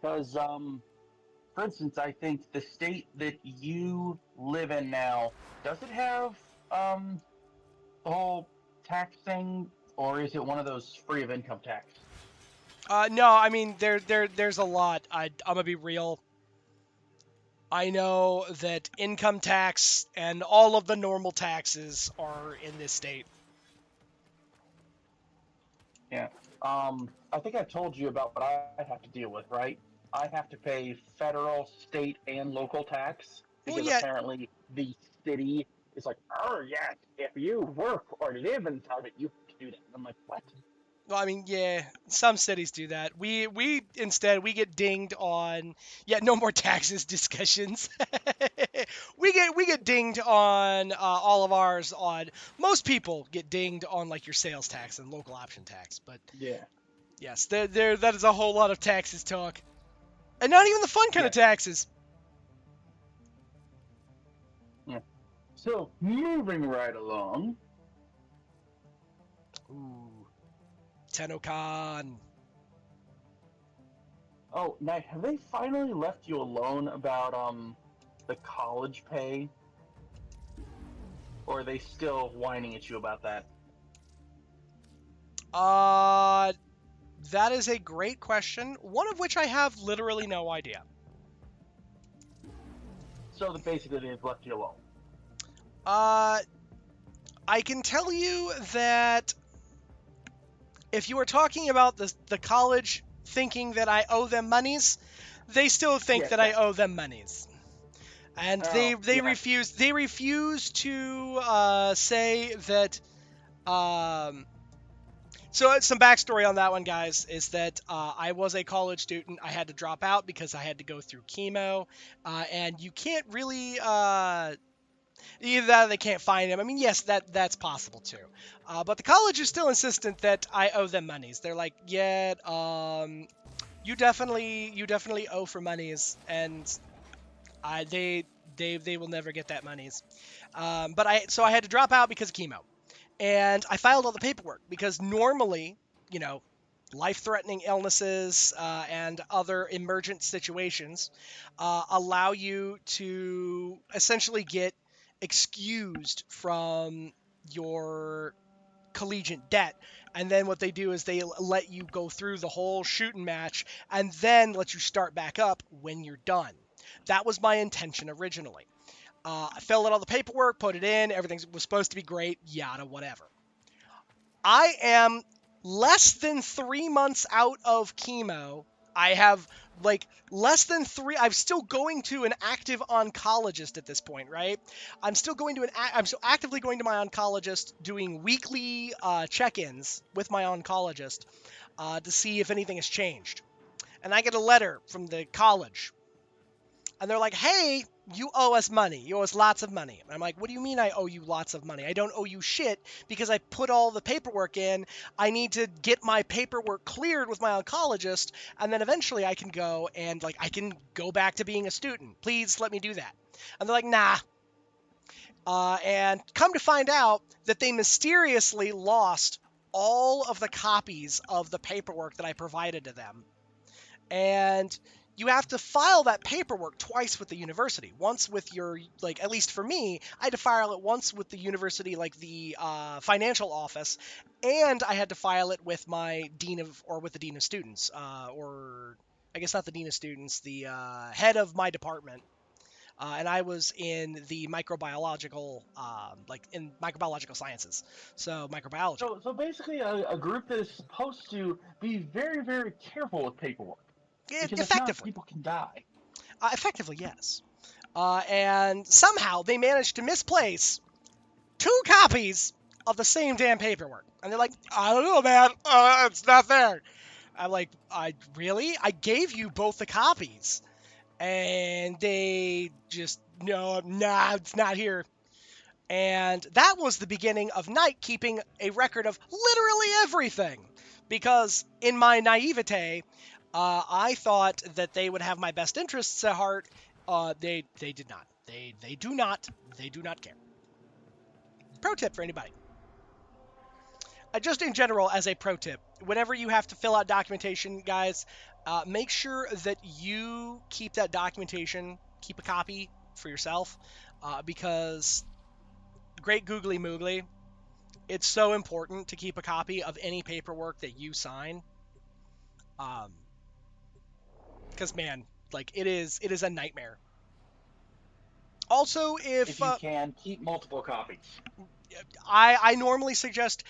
Because, for instance, I think the state that you live in now, does it have the whole tax thing, or is it one of those free of income tax? No, I mean there's a lot. I'm gonna be real. I know that income tax and all of the normal taxes are in this state. Yeah. I think I've told you about what I have to deal with, right? I have to pay federal, state, and local tax Well, because yeah. apparently the city is like, oh yes, if you work or live in town, you have to do that. And I'm like, what? Well, I mean, yeah, some cities do that. We instead we get dinged on. Yeah, no more taxes discussions. we get dinged on all of ours. On most people get dinged on like your sales tax and local option tax. But Yeah. yes, there that is a whole lot of taxes talk, and not even the fun kind of taxes. Yeah. So moving right along. Ooh, Tennokan. Oh, now have they finally left you alone about the college pay? Or are they still whining at you about that? That is a great question. One of which I have literally no idea. So basically they've left you alone. I can tell you that if you are talking about the college thinking that I owe them monies, they still think that I owe them monies. And they refuse to say that so some backstory on that one, guys, is that I was a college student. I had to drop out because I had to go through chemo, and you can't really either that or they can't find him. I mean, yes, that's possible too. But the college is still insistent that I owe them monies. They're like, yeah, you definitely owe for monies, and they will never get that monies. But I had to drop out because of chemo, and I filed all the paperwork because normally, you know, life-threatening illnesses and other emergent situations allow you to essentially get excused from your collegiate debt, and then what they do is they let you go through the whole shooting match and then let you start back up when you're done. That was my intention originally. I filled out all the paperwork, put it in, everything was supposed to be great, yada, whatever. I am less than 3 months out of chemo. I have like less than 3. I'm still going to an active oncologist at this point, right? I'm still actively going to my oncologist, doing weekly check-ins with my oncologist to see if anything has changed. And I get a letter from the college And they're like, hey, you owe us money. You owe us lots of money. And I'm like, what do you mean I owe you lots of money? I don't owe you shit because I put all the paperwork in. I need to get my paperwork cleared with my oncologist, and then eventually I can go and, like, I can go back to being a student. Please let me do that. And they're like, nah. And come to find out that they mysteriously lost all of the copies of the paperwork that I provided to them. And you have to file that paperwork twice with the university. Once with your, like, at least for me, I had to file it once with the university, like the financial office, and I had to file it with my dean of, or with the dean of students, or I guess not the dean of students, the head of my department. And I was in the microbiological, like in microbiological sciences, so microbiology. So basically, a group that is supposed to be very, very careful with paperwork. Because if not, Effectively. people can die. Effectively, yes. And somehow they managed to misplace 2 copies of the same damn paperwork. And they're like, I don't know, man. It's not there. I'm like, really? I gave you both the copies. And they just, no, nah, it's not here. And that was the beginning of Night keeping a record of literally everything. Because in my naivete, I thought that they would have my best interests at heart. They did not. They do not. They do not care. Pro tip for anybody. Just in general, as a pro tip, whenever you have to fill out documentation, guys, make sure that you keep that documentation, keep a copy for yourself, because great googly moogly, it's so important to keep a copy of any paperwork that you sign. Because, man, like, it is a nightmare. Also, if you can, keep multiple copies. I normally suggest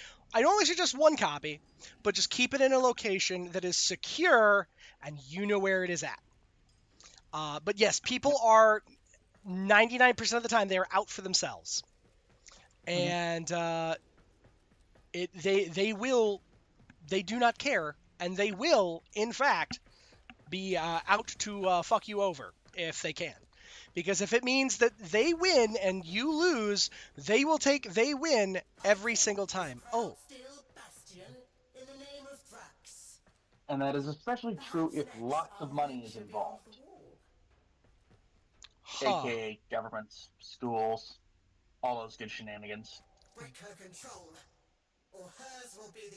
one copy, but just keep it in a location that is secure and you know where it is at. But yes, people are 99% of the time they are out for themselves, and they do not care, and they will in fact be out to fuck you over if they can. Because if it means that they win and you lose, they win every single time. Oh. And that is especially true if lots of money is involved. Huh. AKA governments, schools, all those good shenanigans.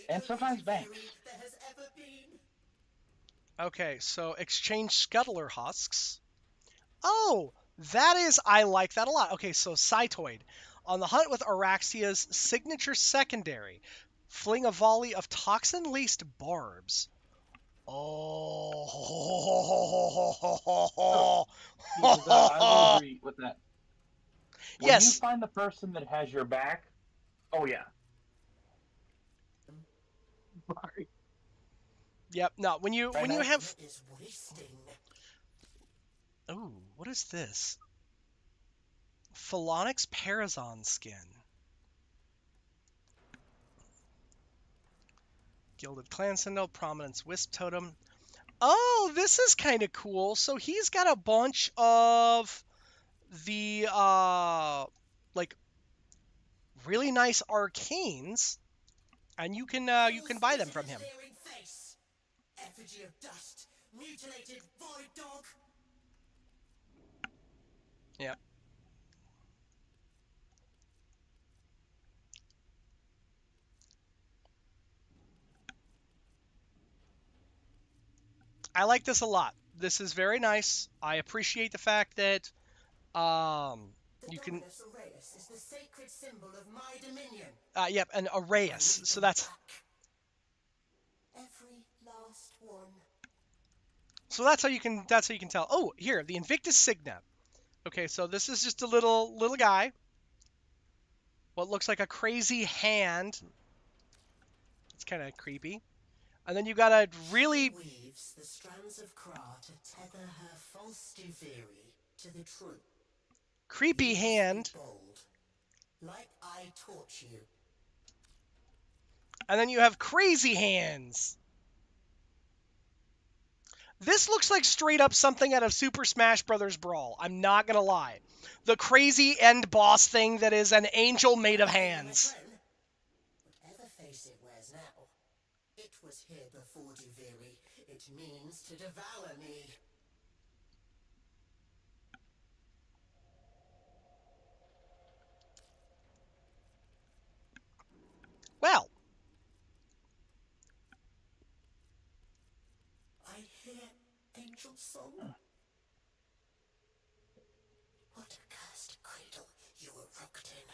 And sometimes banks. Okay, so exchange scuttler husks. Oh, I like that a lot. Okay, so Cytoid. On the hunt with Araxia's signature secondary, fling a volley of toxin-laced barbs. Oh. Because I will agree with that. When Yes. you find the person that has your back, oh yeah. Sorry. Yep. No, when you have. Is wasting. Ooh, what is this? Phalonyx Parazon skin. Gilded Clan Symbol, Prominence Wisp Totem. Oh, this is kind of cool. So he's got a bunch of the like really nice arcanes, and you can buy them from him. Effigy of dust, mutilated void dog. Yeah. I like this a lot. This is very nice. I appreciate the fact that you can. Aureus is the sacred symbol of my dominion. Yep, an Aureus. So that's. Every last one. So that's how you can tell. Oh, here, the Invictus Signet. Okay, so this is just a little guy. What looks like a crazy hand. It's kind of creepy. And then you got a really Weaves the strands of Kra to tether her false theory to the truth. creepy hand. Bold, like I taught you. And then you have crazy hands. This looks like straight up something out of Super Smash Bros. Brawl. I'm not gonna lie. The crazy end boss thing that is an angel made of hands. Whatever face it wears now, it was here before Duviri. It means to devour me. Well, I hear angel song. What a cursed cradle you were rocked in.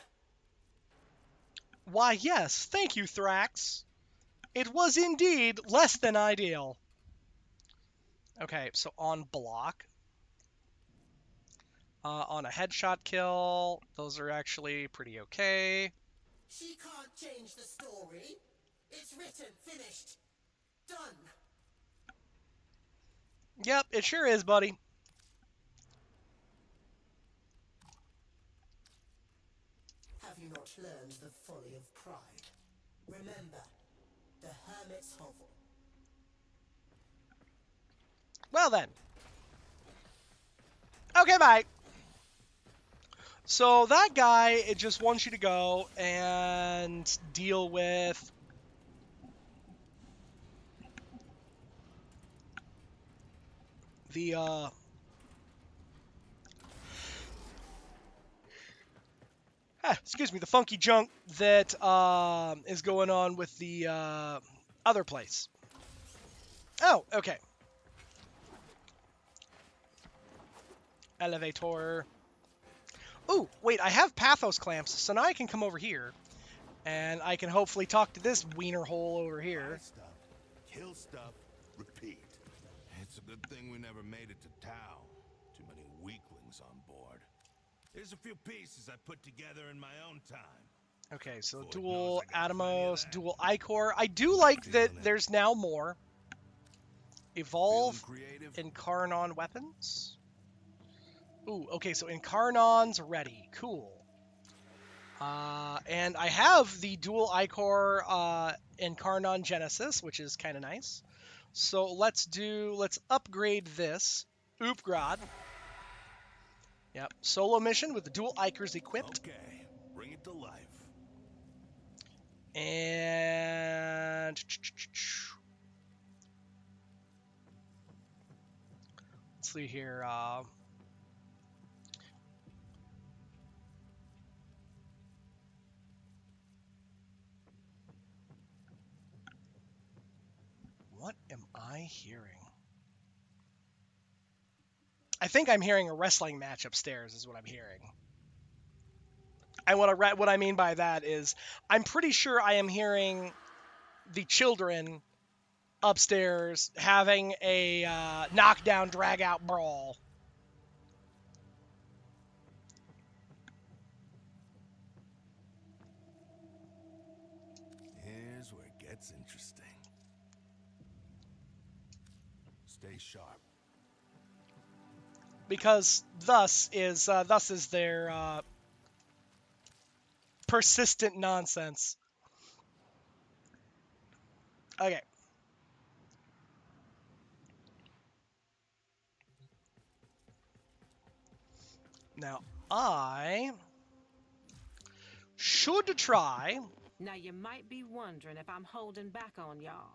why yes, thank you, Thrax. It was indeed less than ideal. Okay, so on block. On a headshot kill, those are actually pretty okay. She can't change the story. It's written, finished, done. Yep, it sure is, buddy. Have you not learned the folly of pride? Remember, the hermit's hovel. Well then. Okay, bye. So that guy, it just wants you to go and deal with the excuse me, the funky junk that is going on with the other place. Oh, okay. Elevator. Ooh, wait, I have Pathos clamps, so now I can come over here, and I can hopefully talk to this wiener hole over here. Stuff, kill stuff, repeat. It's a good thing we never made it to Tau. Too many weaklings on board. Here's a few pieces I put together in my own time. Okay, so Lord dual knows I got plenty of Atomos, that. dual Ichor. I do like that Feeling it. there's now more. Evolve Feeling creative? Incarnon weapons. Ooh, okay, so Incarnon's ready. Cool. And I have the dual Ichor Incarnon Genesis, which is kind of nice. So let's upgrade this. Oopgrad. Yep, solo mission with the dual Ichors equipped. Okay, bring it to life. And let's see here. What am I hearing? I think I'm hearing a wrestling match upstairs is what I'm hearing. And what I mean by that is I'm pretty sure I am hearing the children upstairs having a knockdown, drag-out brawl. Here's where it gets interesting. Stay sharp. Because thus is their persistent nonsense. Okay. Now I should try. Now you might be wondering if I'm holding back on y'all.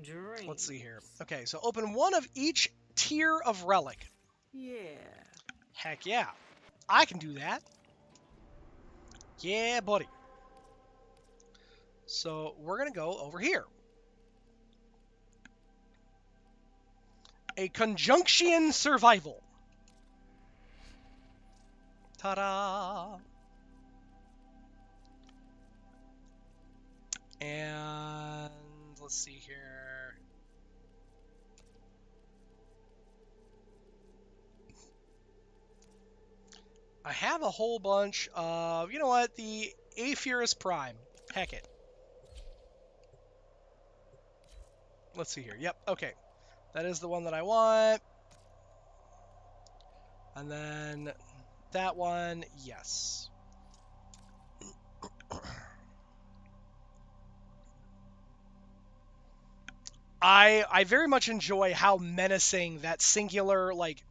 Dreams. Let's see here. Okay, so open one of each tier of relic. Yeah. Heck yeah. I can do that. Yeah, buddy. So we're going to go over here. A Conjunction Survival. Ta-da! And let's see here. I have a whole bunch of, you know what, the Aphirus Prime. Heck it. Let's see here. Yep, okay. That is the one that I want. And then that one, yes. I very much enjoy how menacing that singular, like,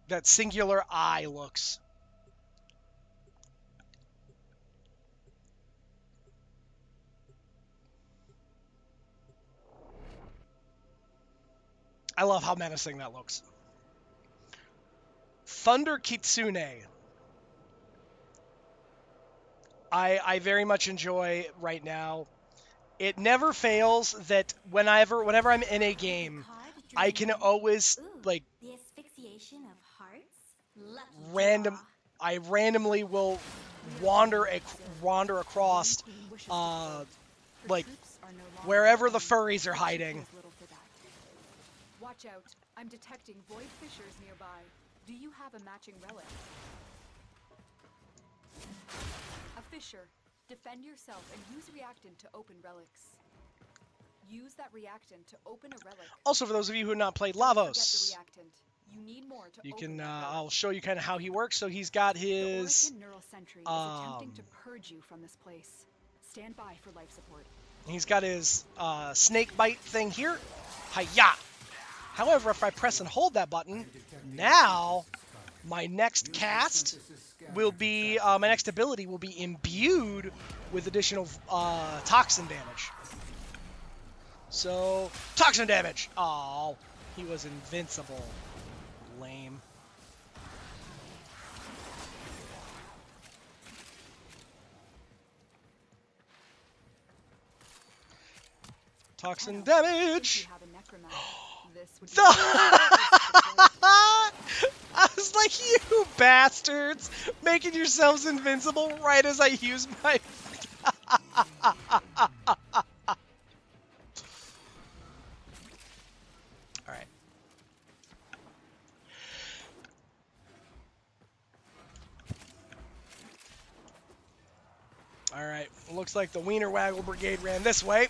that singular eye looks. I love how menacing that looks. Thunder Kitsune. I very much enjoy right now. It never fails that whenever I'm in a game, I can always, like, The asphyxiation of hearts? Lucky random draw. I randomly will wander across like wherever the furries are hiding. Watch out. I'm detecting void fissures nearby. Do you have a matching relic? A fissure. Defend yourself and use reactant to open relics. Use that reactant to open a relic. Also, for those of you who have not played Don't forget Lavos, the reactant. You need more to you open can that relic. I'll show you kind of how he works. So he's got The his Orican Neural Sentry is attempting to purge you from this place. Stand by for life support. snake bite thing here. Hiya! However, if I press and hold that button, now my next cast will be my next ability will be imbued with additional toxin damage. So, toxin damage! Oh, he was invincible. Lame. Toxin damage! If you have a necromancer, this would be I was like, you bastards! Making yourselves invincible right as I use my... Alright. Alright, looks like the Wiener Waggle Brigade ran this way.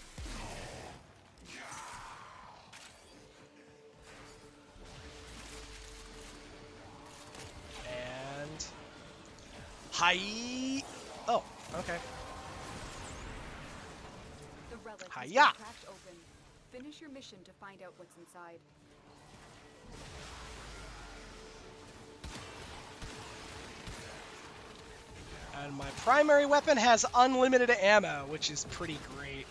And... Hi. Oh, okay. The relic has been Hiya! cracked open. Finish your mission to find out what's inside. And my primary weapon has unlimited ammo, which is pretty great.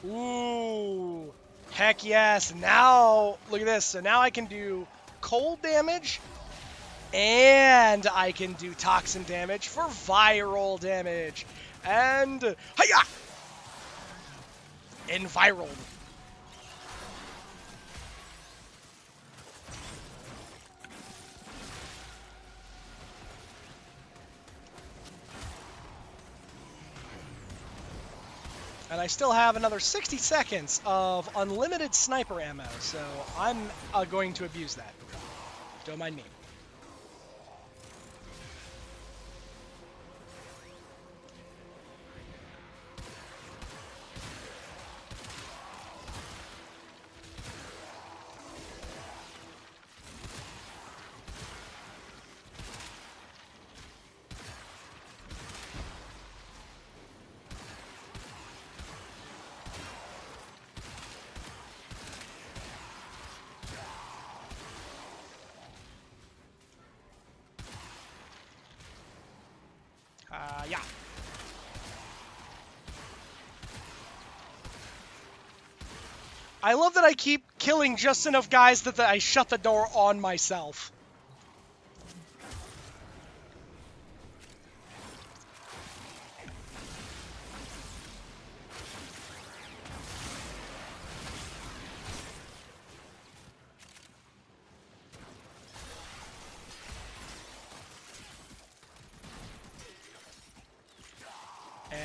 Ooh, heck yes. Now, look at this. So now I can do cold damage, and I can do toxin damage for viral damage. And, hiya! Enviral. And I still have another 60 seconds of unlimited sniper ammo, so I'm going to abuse that. Don't mind me. Yeah. I love that I keep killing just enough guys that I shut the door on myself.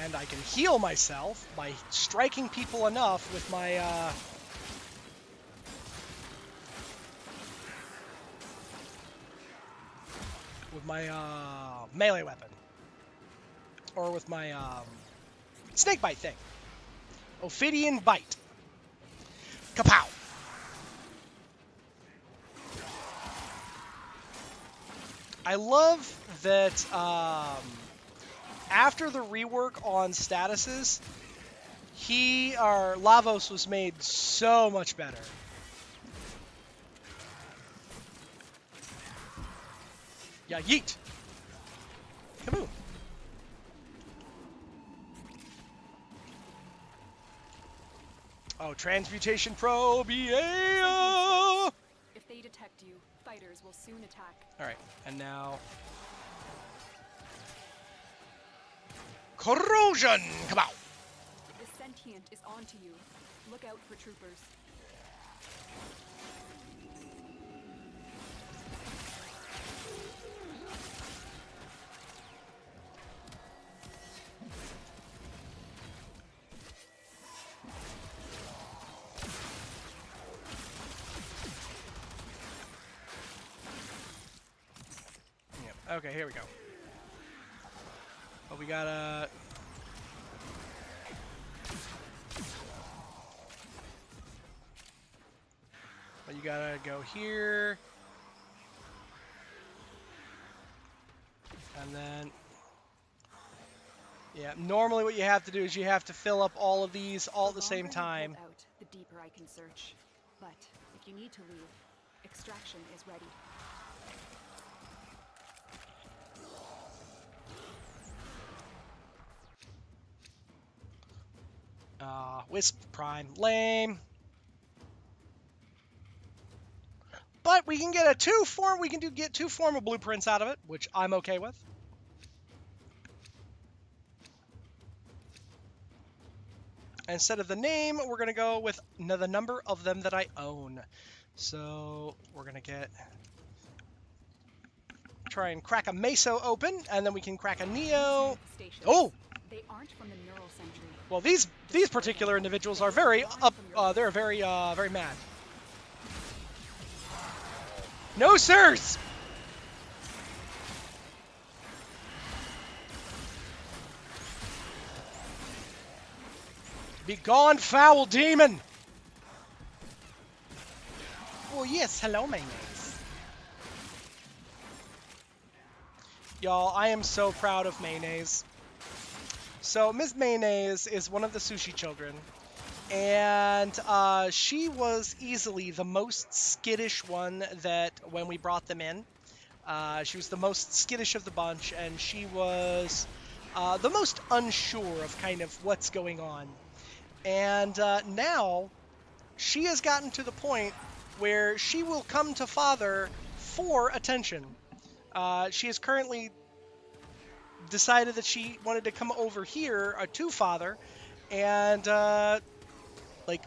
And I can heal myself by striking people enough with my, melee weapon. or with my snake bite thing. Ophidian bite. Kapow! I love that after the rework on statuses, Lavos was made so much better. Yeah, yeet! Kaboom! Oh, transmutation probe, yeah! If they detect you, fighters will soon attack. Alright, and now... Corrosion! Come out! The sentient is onto you. Look out for troopers. Yep. Okay, here we go. But we gotta... But you gotta go here. And then... Yeah, normally what you have to do is you have to fill up all of these all at the same time. Out, the deeper I can search. But if you need to leave, extraction is ready. Wisp Prime. Lame. But we can get get two formal blueprints out of it, which I'm okay with. Instead of the name, we're gonna go with the number of them that I own. So we're gonna try and crack a Meso open, and then we can crack a Neo. Oh! They aren't from the neural sentry. Well, these particular individuals are very they're very mad. No, sirs! Begone, foul demon! Oh yes, hello, mayonnaise. Y'all, I am so proud of Mayonnaise. So, Miss Mayonnaise is one of the sushi children, and she was easily the most skittish one that when we brought them in. She was the most skittish of the bunch, and she was the most unsure of kind of what's going on. And now, she has gotten to the point where she will come to Father for attention. She has currently decided that she wanted to come over here to Father and like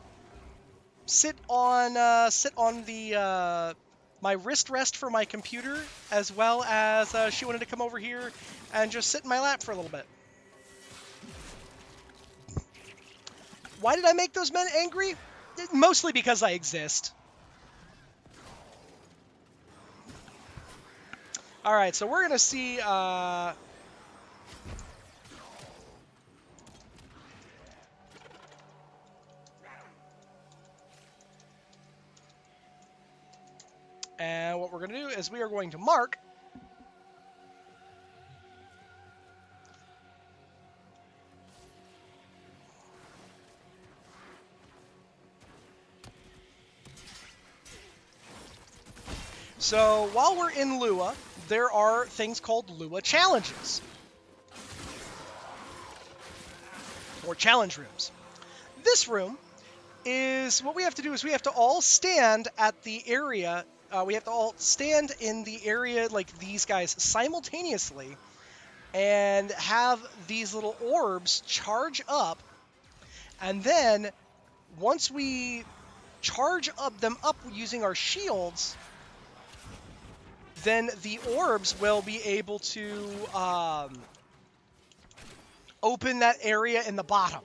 sit on the my wrist rest for my computer, as well as she wanted to come over here and just sit in my lap for a little bit. Why did I make those men angry? Mostly because I exist. Alright, so we're gonna see and what we're going to do is we are going to mark so while we're in Lua, there are things called Lua challenges or challenge rooms. This room is what we have to do is we have to all stand at the area. We have to all stand in the area like these guys simultaneously and have these little orbs charge up. And then once we charge them up using our shields, then the orbs will be able to open that area in the bottom.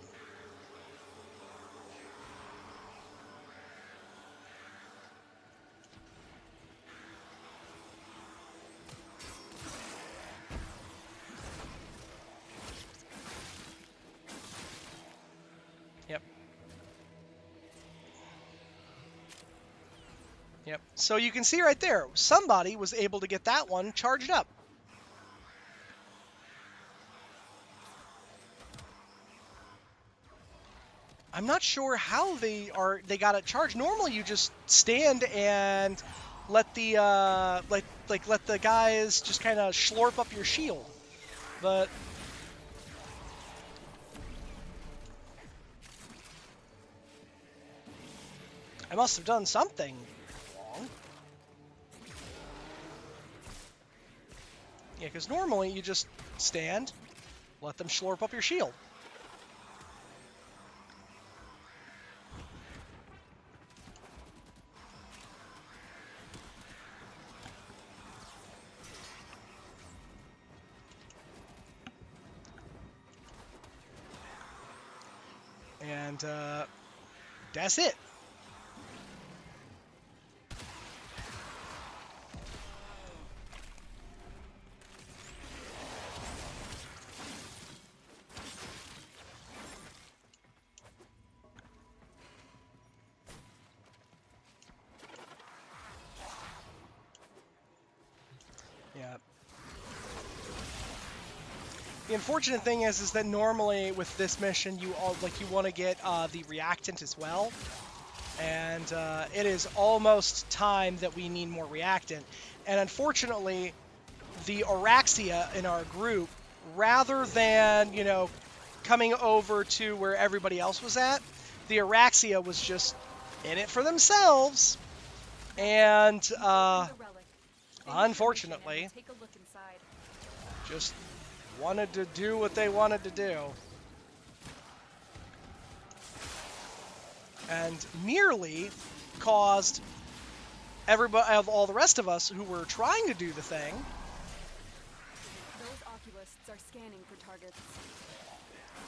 Yep. So you can see right there, somebody was able to get that one charged up. I'm not sure how they got it charged. Normally you just stand and let the let the guys just kind of slurp up your shield. But I must have done something wrong. Yeah, because normally you just stand, let them slurp up your shield. And that's it. Yeah. The unfortunate thing is that normally with this mission you want to get the reactant as well, and it is almost time that we need more reactant. And unfortunately, the Araxia in our group, rather than coming over to where everybody else was at, the Araxia was just in it for themselves, and unfortunately, just wanted to do what they wanted to do. And nearly caused everybody, of all the rest of us who were trying to do the thing, Those oculists are scanning for targets.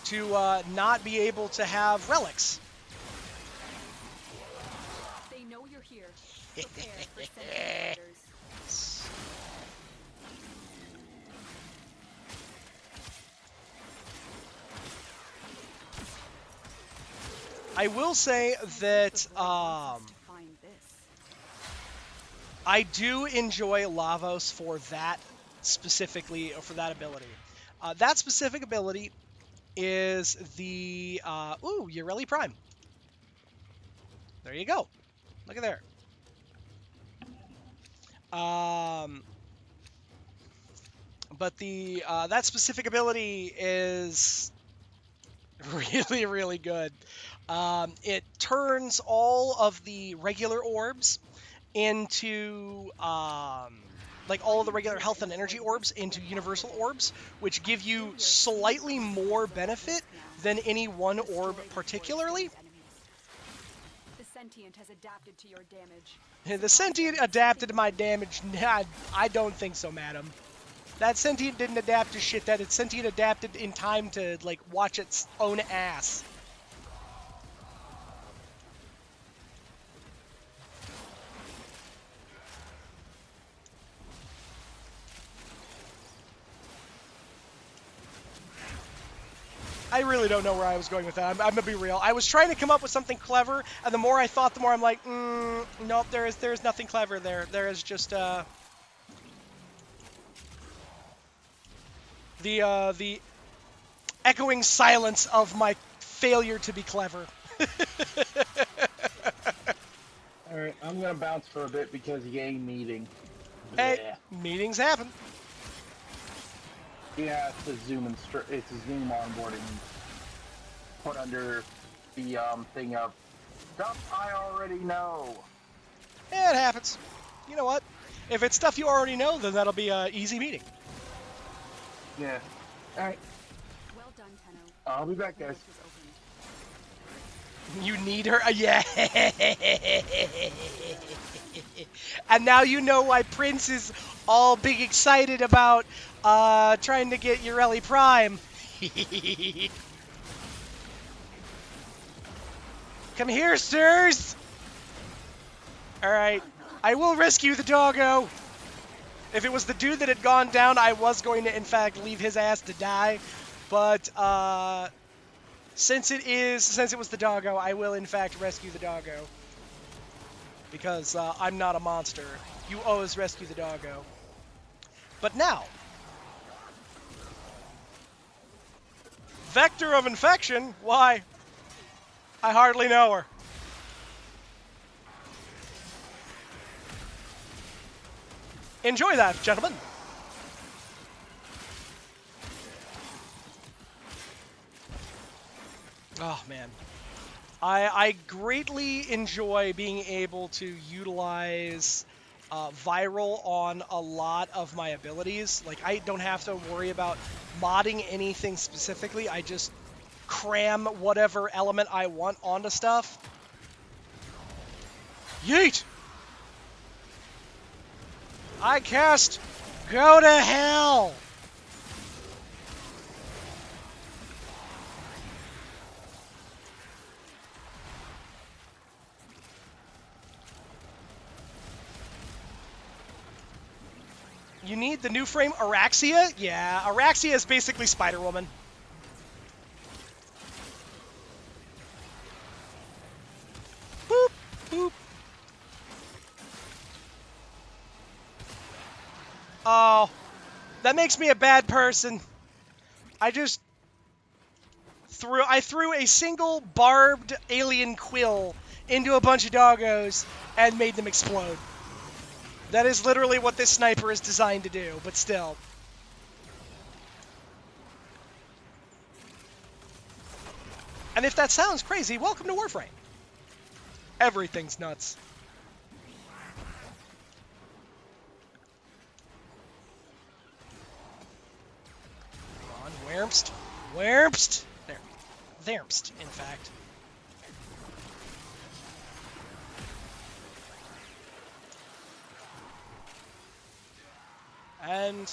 to not be able to have relics. They know you're here. Prepare for sending orders. I will say that Find this. I do enjoy Lavos for that specifically, for that ability. That specific ability is the Ureli Prime. There you go. Look at there. But the that specific ability is really, really good. It turns all of the regular orbs into like all of the regular health and energy orbs into universal orbs, which give you slightly more benefit than any one orb particularly. The sentient has adapted to your damage. The sentient adapted to my damage. Nah, I don't think so, madam. That sentient didn't adapt to shit. That sentient adapted in time to like watch its own ass. I really don't know where I was going with that. I'm gonna be real. I was trying to come up with something clever, and the more I thought, the more I'm like, nope. There's nothing clever there. There is just the echoing silence of my failure to be clever. All right, I'm gonna bounce for a bit because yay meeting. Hey, Yeah. meetings happen. Yeah, it's a Zoom it's a Zoom onboarding put under the thing of stuff I already know. Yeah, it happens. You know what? If it's stuff you already know, then that'll be an easy meeting. Yeah. All right. Well done, Tenno. I'll be back, guys. Was opened. You need her? Yeah. And now you know why Prince is all big excited about trying to get Ureli Prime. Come here, sirs. All right. I will rescue the doggo. If it was the dude that had gone down, I was going to, in fact, leave his ass to die. But since it was the doggo, I will, in fact, rescue the doggo. because I'm not a monster. You always rescue the doggo. But now, vector of infection? Why? I hardly know her. Enjoy that, gentlemen. Oh, man. I greatly enjoy being able to utilize viral on a lot of my abilities. Like, I don't have to worry about modding anything specifically. I just cram whatever element I want onto stuff. Yeet! I cast Go to Hell! You need the new frame Araxia? Yeah, Araxia is basically Spider-Woman. Boop, boop. Oh, that makes me a bad person. I threw a single barbed alien quill into a bunch of doggos and made them explode. That is literally what this sniper is designed to do, but still. And if that sounds crazy, welcome to Warframe. Everything's nuts. Come on, Wurmst. Wurmst! There. Wurmst, in fact. And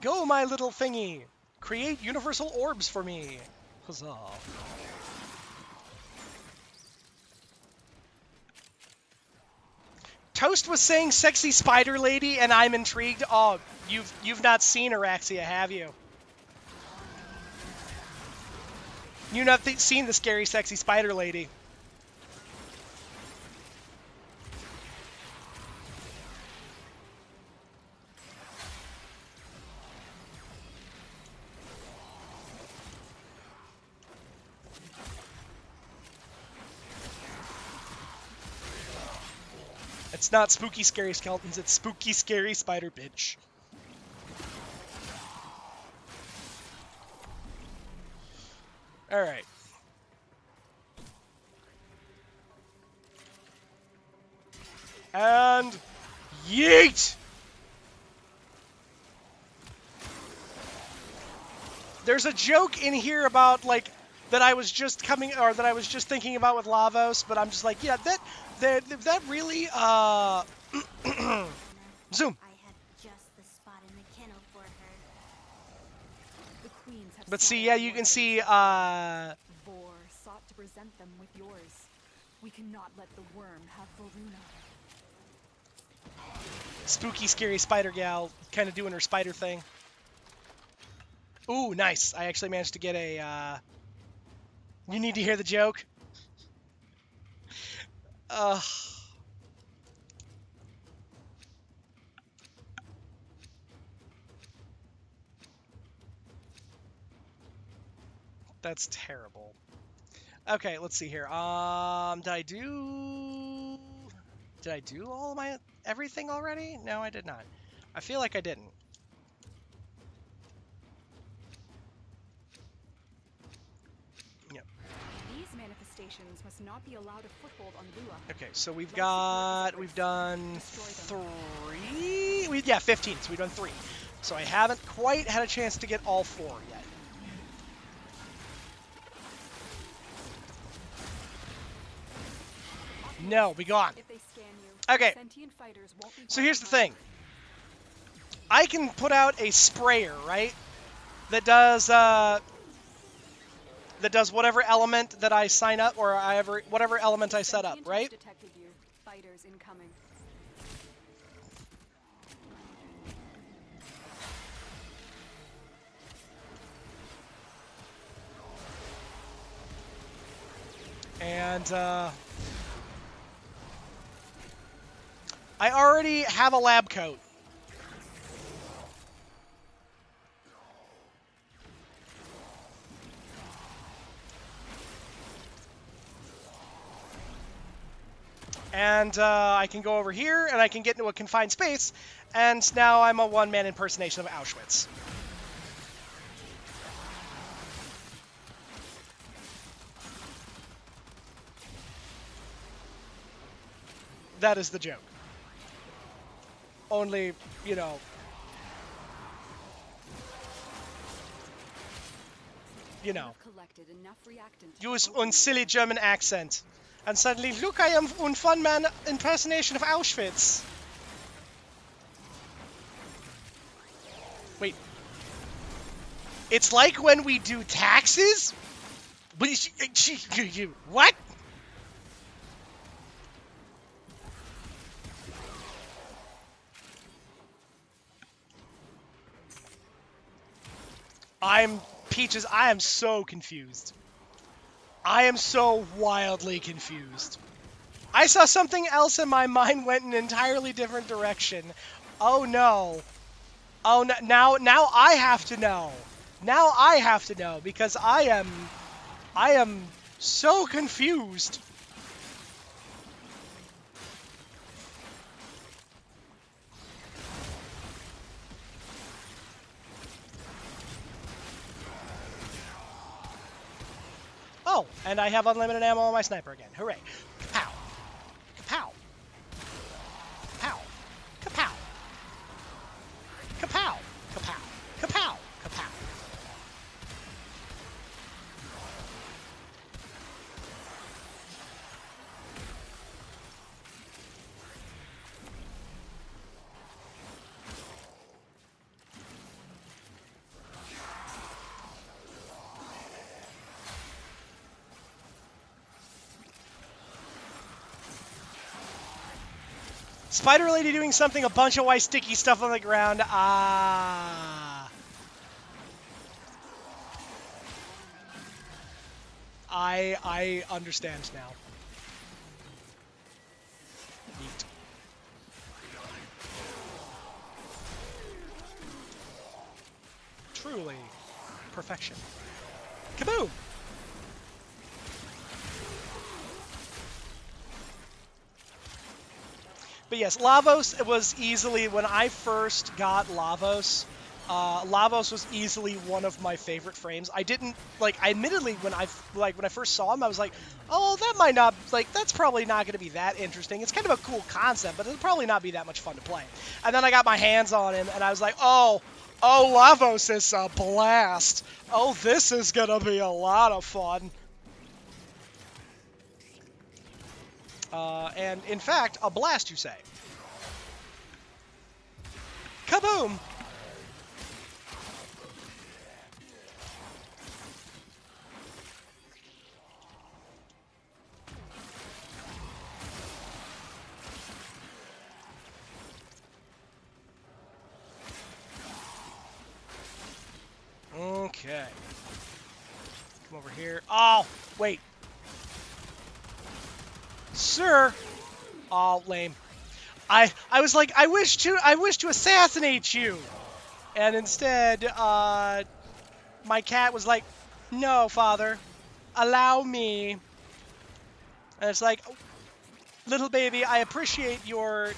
go, my little thingy! Create universal orbs for me! Huzzah. Toast was saying sexy spider lady, and I'm intrigued. Oh, you've not seen Araxia, have you? You've not seen the scary sexy spider lady. It's not spooky, scary skeletons, it's spooky, scary spider bitch. Alright. And yeet! There's a joke in here about, like, that I was just thinking about with Lavos, but I'm just like, yeah, that really, zoom. I had just the spot in the kennel for her. The queens have But see, sought yeah, out you more can than see, Vor sought to present them with yours. We cannot let the worm have Voruna. spooky, scary spider gal kind of doing her spider thing. Ooh, nice. I actually managed to get a, you need to hear the joke? That's terrible. Okay, let's see here. Did I do all of my everything already? No, I did not. I feel like I didn't. Yep. These manifestations must not be allowed a foothold on Lua. Okay, so we've done 3. Yeah, 15. So we've done 3. So I haven't quite had a chance to get all 4 yet. No, be gone. If they scan you, Okay. sentient fighters won't be So here's the thing. I can put out a sprayer, right? That does whatever element that I sign up or whatever element I set up, Sentient right? has detected you. Fighters incoming. And I already have a lab coat. And I can go over here, and I can get into a confined space, and now I'm a one-man impersonation of Auschwitz. That is the joke. Only, you know... You know. Collected enough reactant to Use open un silly German accent. And suddenly, look, I am un fun man impersonation of Auschwitz. Wait. It's like when we do taxes? What? Peaches, I am so confused. I am so wildly confused. I saw something else and my mind went in an entirely different direction. Oh no. Oh no, now I have to know. Now I have to know because I am so confused. Oh, and I have unlimited ammo on my sniper again. Hooray. Kapow. Kapow. Kapow. Kapow. Kapow. Kapow. Kapow. Kapow. Spider Lady doing something, a bunch of white sticky stuff on the ground. Ah. I understand now. Neat. Truly perfection. Kaboom! But yes, Lavos was easily, when I first got Lavos, Lavos was easily one of my favorite frames. I didn't, admittedly, when I first saw him, I was like, oh, that might not, that's probably not going to be that interesting. It's kind of a cool concept, but it'll probably not be that much fun to play. And then I got my hands on him, and I was like, oh, Lavos is a blast. Oh, this is going to be a lot of fun. And in fact, a blast, you say. Kaboom! Okay. Come over here. Oh, wait. Sir. Oh, lame. I was like, I wish to assassinate you. And instead, my cat was like, no, father. Allow me. And it's like, little baby, I appreciate your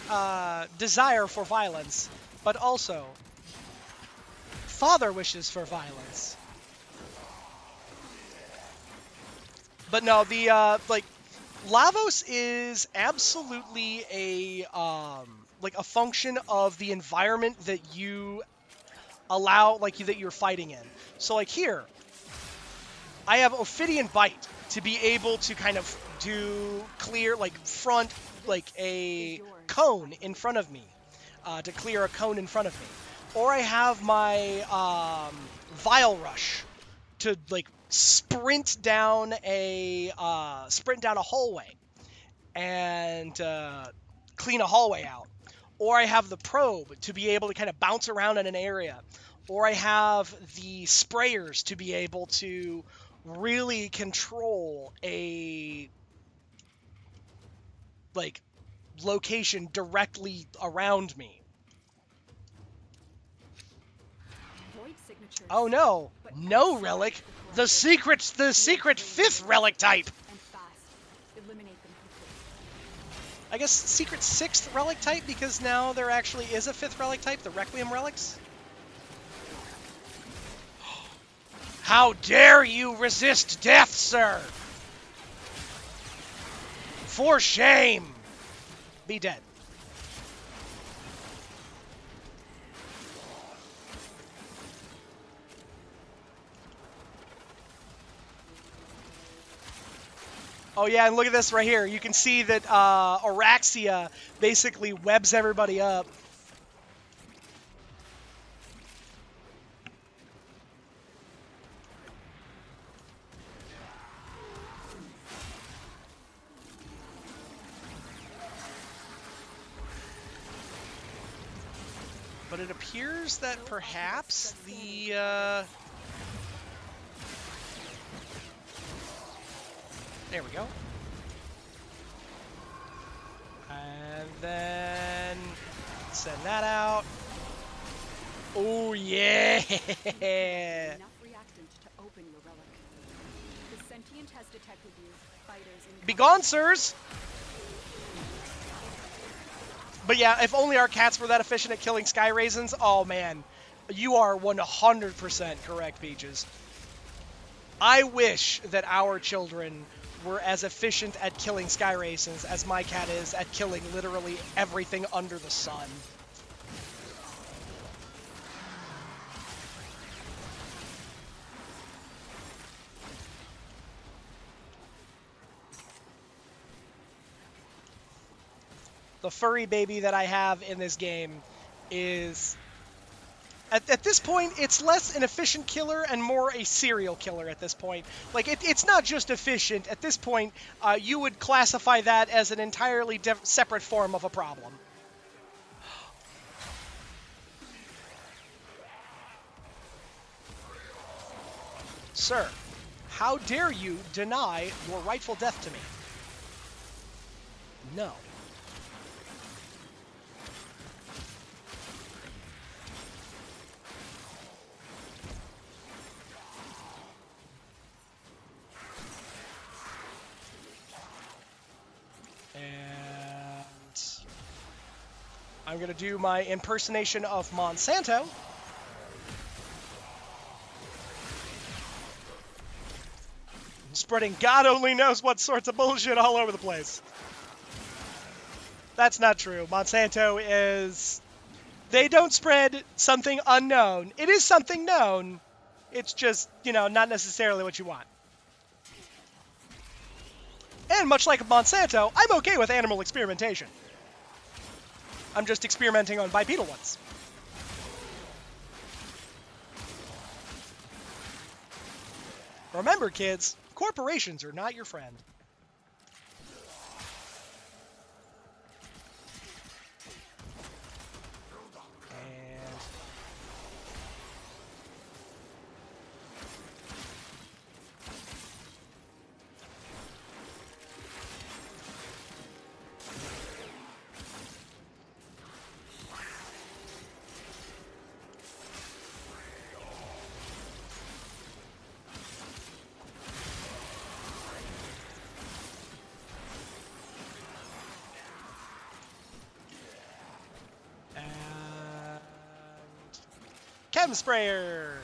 desire for violence, but also, father wishes for violence. But no, the, Lavos is absolutely a function of the environment that you allow, that you're fighting in. So, here, I have Ophidian Bite to be able to kind of clear, front, a cone in front of me, to clear a cone in front of me. Or I have my, Vile Rush to, sprint down a hallway and clean a hallway out. Or I have the probe to be able to kind of bounce around in an area. Or I have the sprayers to be able to really control a like, location directly around me. Void signatures. Oh no, But no execute relic. the correct The secret 5th relic type. and fast. Eliminate them quickly. I guess secret 6th relic type, because now there actually is a 5th relic type, the Requiem relics. How dare you resist death, sir? For shame! Be dead. Oh yeah, and look at this right here. You can see that Araxia basically webs everybody up. But it appears that perhaps the... There we go. And then send that out. Oh yeah! Enough reactant to open your relic. The sentient has detected you. Fighters in Be gone, sirs! But yeah, if only our cats were that efficient at killing sky raisins, oh man. You are 100% correct, Peaches. I wish that our children were as efficient at killing sky raisins as my cat is at killing literally everything under the sun. The furry baby that I have in this game is... At this point, it's less an efficient killer and more a serial killer at this point. Like, it's not just efficient. At this point, you would classify that as an entirely separate form of a problem. Sir, how dare you deny your rightful death to me? No. And I'm going to do my impersonation of Monsanto. Spreading God only knows what sorts of bullshit all over the place. That's not true. Monsanto is... They don't spread something unknown. It is something known. It's just, not necessarily what you want. And much like Monsanto, I'm okay with animal experimentation. I'm just experimenting on bipedal ones. Remember, kids, corporations are not your friend. And... Chem sprayer!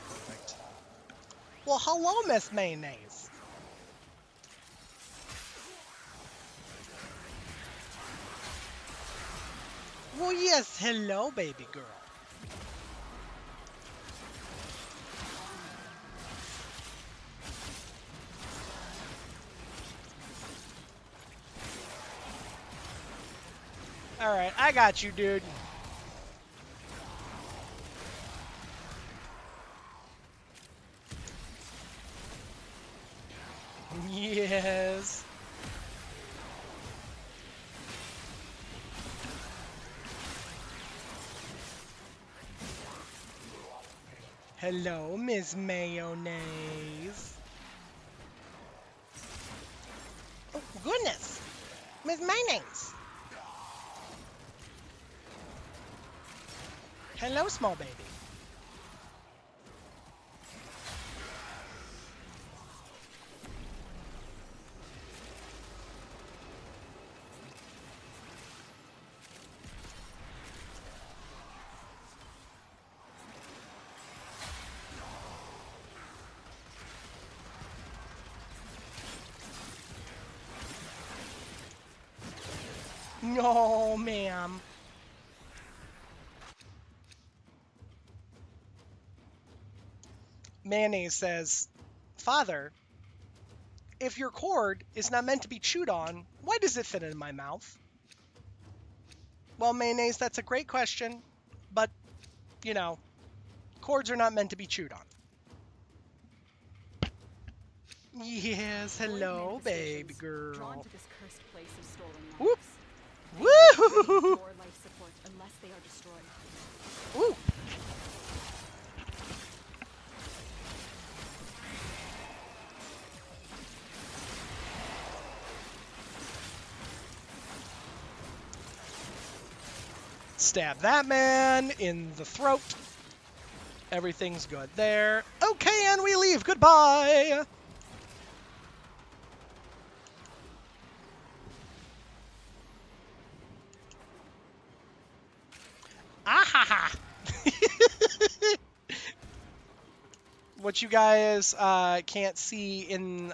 Perfect. Well, hello, Miss Mayonnaise. Well, yes, hello, baby girl. Alright, I got you, dude. Yes. Hello, Miss Mayonnaise. Oh, goodness. Miss Mayonnaise. Hello, small baby. No, ma'am. Mayonnaise says, Father, if your cord is not meant to be chewed on, why does it fit in my mouth? Well, Mayonnaise, that's a great question, but, you know, cords are not meant to be chewed on. Yes, Void hello, baby manifestations, drawn girl. to this cursed place of stolen Whoop. knowledge. They need Woo! more life support unless they are destroyed. Woo! Stab that man in the throat. Everything's good there. Okay, and we leave. Goodbye. Ahaha. What you guys can't see in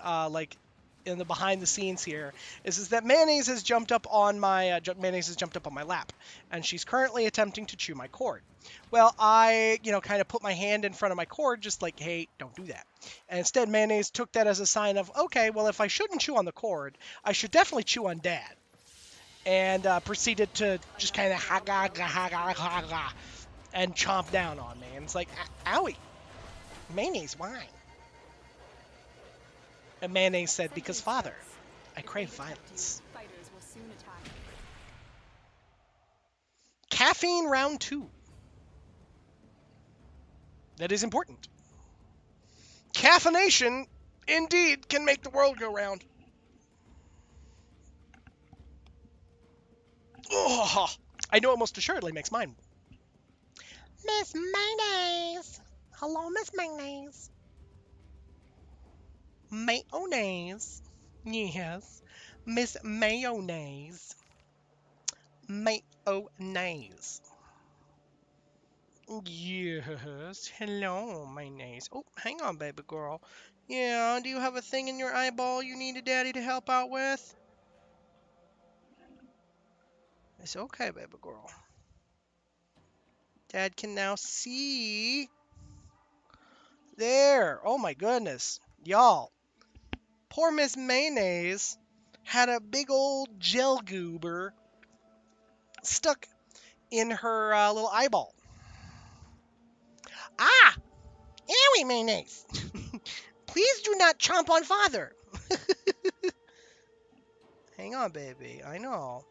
in the behind the scenes here is that Mayonnaise has jumped up on my lap, and she's currently attempting to chew my cord. Well, I kind of put my hand in front of my cord, just like, hey, don't do that. And instead, Mayonnaise took that as a sign of, okay, well, if I shouldn't chew on the cord, I should definitely chew on Dad. And proceeded to just kind of ha and chomp down on me. And it's like, owie, Mayonnaise, why? And Mayonnaise said, because Father, I crave violence. Fighters will soon attack. Caffeine round 2. That is important. Caffeination, indeed, can make the world go round. Oh, I know it most assuredly makes mine. Miss Mayonnaise. Hello, Miss Mayonnaise. Mayonnaise. Yes. Miss Mayonnaise. Mayonnaise. Yes. Hello, mayonnaise. Oh, hang on, baby girl. Yeah, do you have a thing in your eyeball you need a daddy to help out with? It's okay, baby girl. Dad can now see. There. Oh my goodness. Y'all. Poor Miss Mayonnaise had a big old gel goober stuck in her little eyeball. Ah! Owie, Mayonnaise! Please do not chomp on Father! Hang on, baby. I know.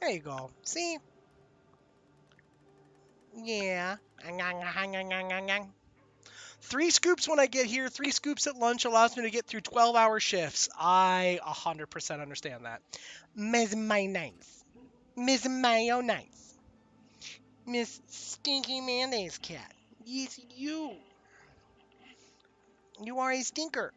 There you go. See? Yeah. 3 scoops when I get here, 3 scoops at lunch allows me to get through 12-hour shifts. I 100% understand that. Miss Mayonnaise. Miss Mayonnaise. Miss Stinky Mayonnaise Cat. Yes, you. You are a stinker.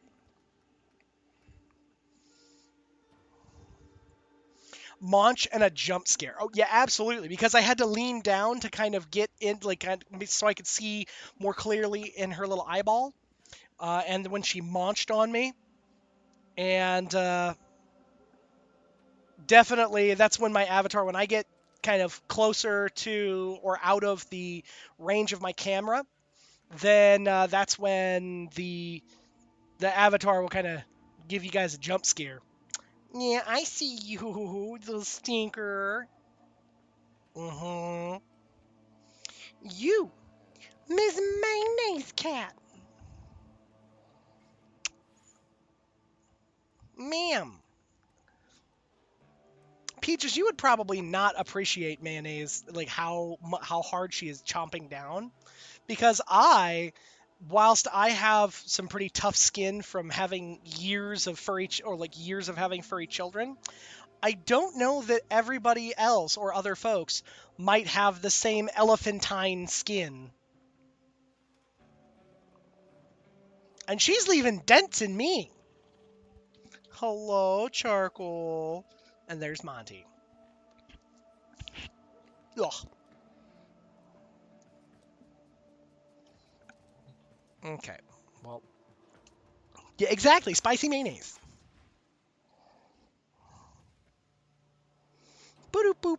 Launch and a jump scare. Oh yeah, absolutely. Because I had to lean down to kind of get in, so I could see more clearly in her little eyeball. And when she launched on me, and definitely that's when my avatar, when I get kind of closer to or out of the range of my camera, then that's when the avatar will kind of give you guys a jump scare. Yeah, I see you, little stinker. Mm-hmm. You, Miss Mayonnaise Cat. Ma'am. Peaches, you would probably not appreciate mayonnaise, like how hard she is chomping down, because whilst I have some pretty tough skin from having years of years of having furry children, I don't know that everybody else or other folks might have the same elephantine skin. And she's leaving dents in me. Hello, Charcoal. And there's Monty. Ugh. Okay. Well. Yeah, exactly. Spicy mayonnaise. Boop boop.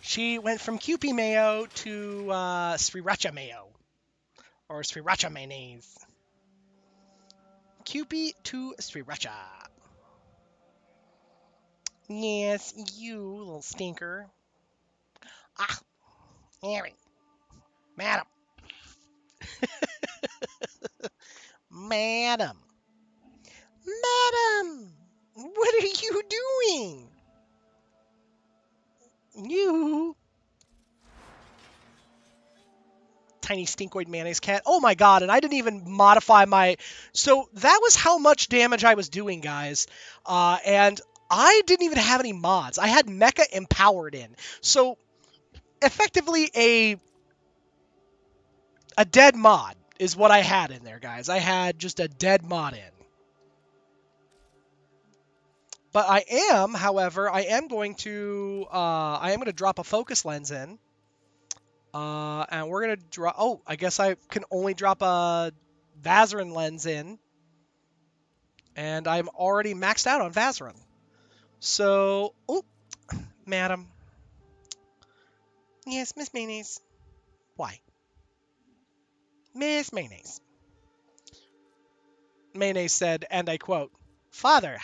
She went from Kewpie mayo to Sriracha mayo. Or Sriracha mayonnaise. Kewpie to Sriracha. Yes, you little stinker. Ah, Aaron. Madam. Madam. Madam! What are you doing? You. Tiny stinkoid mayonnaise cat. Oh my god, and I didn't even modify my... So that was how much damage I was doing, guys. And I didn't even have any mods. I had Mecha Empowered in. So, effectively a dead mod is what I had in there, guys. I had just a dead mod in. But however, I am going to drop a focus lens in. And we're going to drop... Oh, I guess I can only drop a Vazarin lens in. And I'm already maxed out on Vazarin. So... Oh, madam. Yes, Miss Mayonnaise. Why? Miss Mayonnaise. Mayonnaise said, and I quote, Father.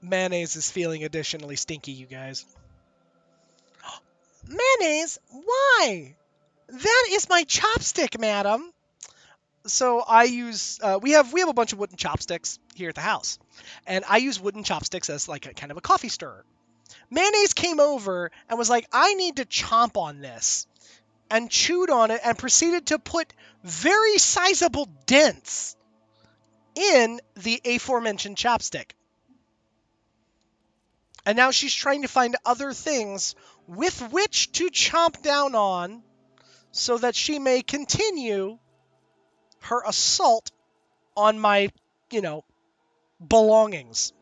Mayonnaise is feeling additionally stinky, you guys. Mayonnaise? Why? That is my chopstick, madam. So I use we have a bunch of wooden chopsticks here at the house, and I use wooden chopsticks as like a kind of a coffee stirrer. Mayonnaise came over and was like, I need to chomp on this, and chewed on it and proceeded to put very sizable dents in the aforementioned chopstick. And now she's trying to find other things with which to chomp down on so that she may continue her assault on my, belongings.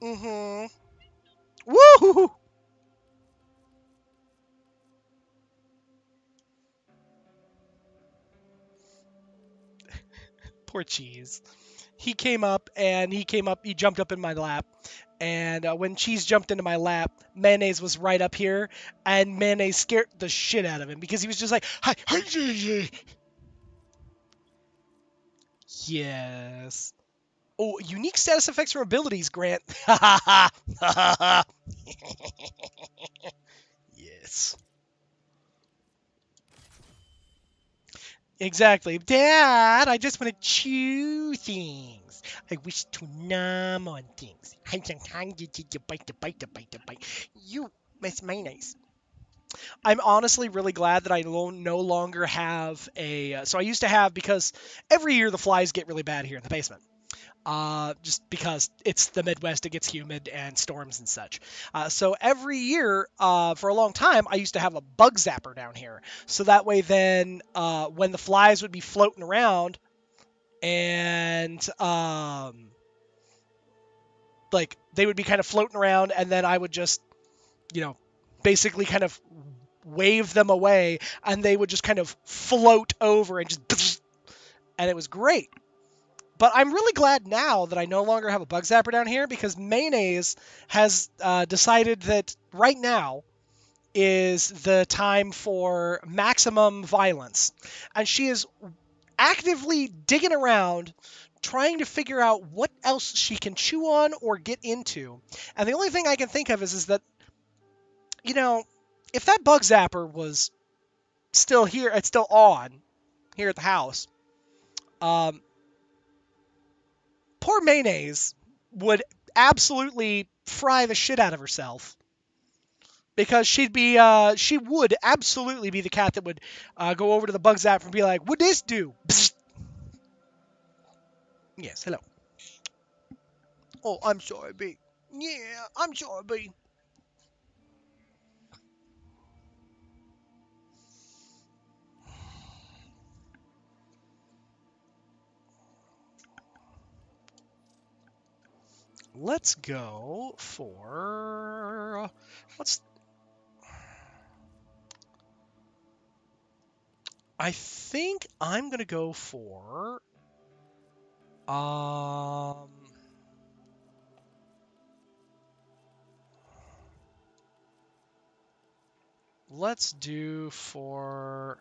Mm-hmm. Woo! Poor Cheese. He jumped up in my lap. And when Cheese jumped into my lap, Mayonnaise was right up here. And Mayonnaise scared the shit out of him because he was just like, hi. Yes. Oh, unique status effects from abilities, Grant. Yes. Exactly. Dad, I just want to chew things. I wish to nom on things. You, Miss Mayonnaise. I'm honestly really glad that I no longer have a... So I used to have, because every year the flies get really bad here in the basement. Just because it's the Midwest, it gets humid and storms and such. So every year, for a long time, I used to have a bug zapper down here. So that way then, when the flies would be floating around and, like, they would be kind of floating around and then I would just, basically kind of wave them away and they would just kind of float over and just... And it was great. But I'm really glad now that I no longer have a bug zapper down here because Mayonnaise has decided that right now is the time for maximum violence. And she is actively digging around trying to figure out what else she can chew on or get into. And the only thing I can think of is that, if that bug zapper was still here, it's still on here at the house, poor Mayonnaise would absolutely fry the shit out of herself. Because she would absolutely be the cat that would go over to the bug zapper and be like, "What'd this do?" Psst. Yes, hello. Oh, I'm sorry, B. Yeah, I'm sorry, B. Let's go for what's. I think I'm gonna go for let's do for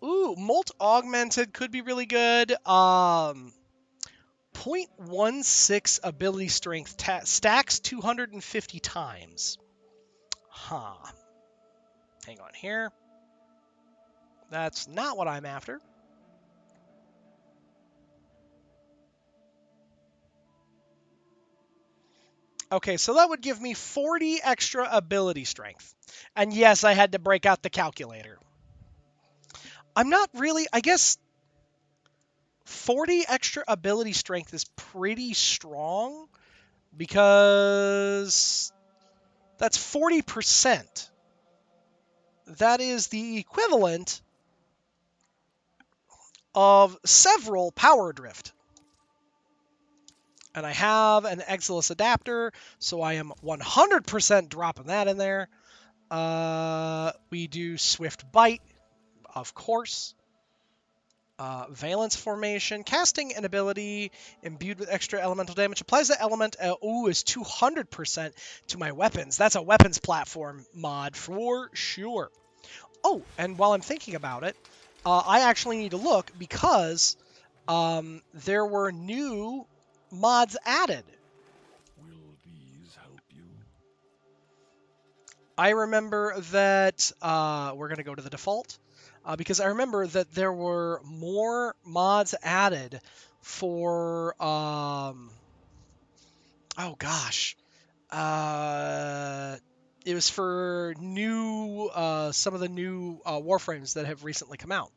Molt Augmented could be really good. 0.16 ability strength stacks 250 times. Huh. Hang on here. That's not what I'm after. Okay, so that would give me 40 extra ability strength. And yes, I had to break out the calculator. I'm not really, I guess 40 extra ability strength is pretty strong because that's 40%. That is the equivalent of several power drift. And I have an Exilus adapter, so I am 100% dropping that in there. We do Swift Bite, of course. Valence Formation. Casting an ability imbued with extra elemental damage. Applies the element, is 200% to my weapons. That's a weapons platform mod for sure. Oh, and while I'm thinking about it, I actually need to look because there were new mods added. Will these help you? I remember that we're going to go to the default because I remember that there were more mods added for oh gosh, it was for new some of the new Warframes that have recently come out.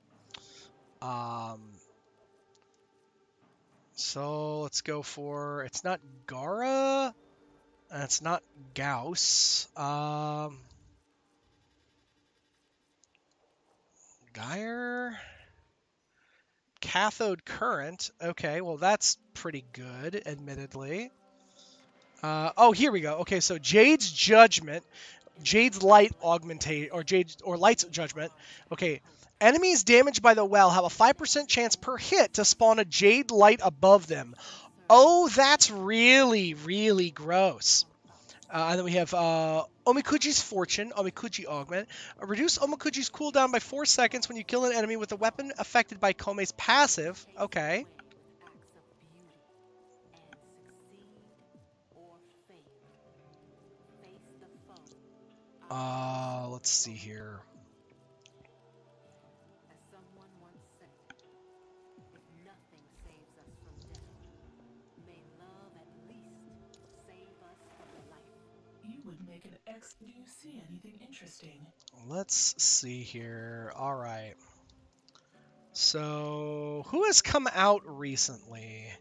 So let's go for, it's not Gara, and it's not Gauss. Geyer? Cathode current. Okay, well that's pretty good, admittedly. Oh, here we go. Okay, so Jade's Judgment, Jade's Light Augmentate, or Light's Judgment. Okay, enemies damaged by the well have a 5% chance per hit to spawn a Jade Light above them. Oh, that's really, really gross. And then we have Omikuji's Fortune, Omikuji Augment. Reduce Omikuji's cooldown by 4 seconds when you kill an enemy with a weapon affected by Kome's passive. Okay. Let's see here. Do you see anything interesting? Let's see here. All right. So, who has come out recently?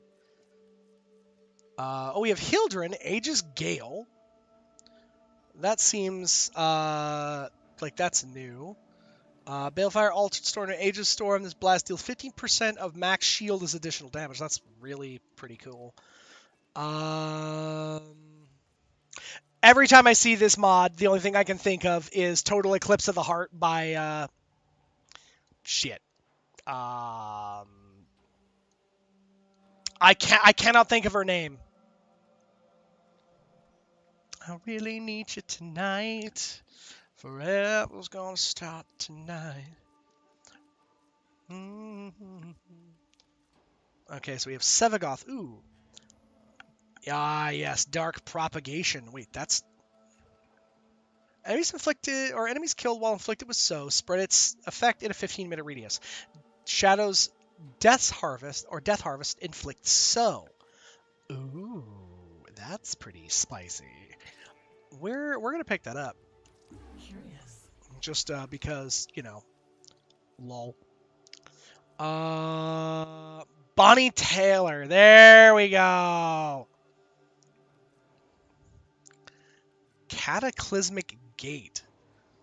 We have Hildren, Aegis Gale. That seems like that's new. Balefire Altered Storm and Aegis Storm. This blast deals 15% of max shield as additional damage. That's really pretty cool. Every time I see this mod, the only thing I can think of is Total Eclipse of the Heart by shit. I cannot think of her name. I really need you tonight. Forever's gonna start tonight. Mm-hmm. Okay, so we have Sevagoth. Ooh. Ah, yes, dark propagation. Wait, that's enemies inflicted or enemies killed while inflicted with so spread its effect in a 15-minute radius. Shadow's Death Harvest inflicts so. Ooh, that's pretty spicy. We're gonna pick that up. Curious. Just because, lol. Bonnie Taylor. There we go. Cataclysmic Gate.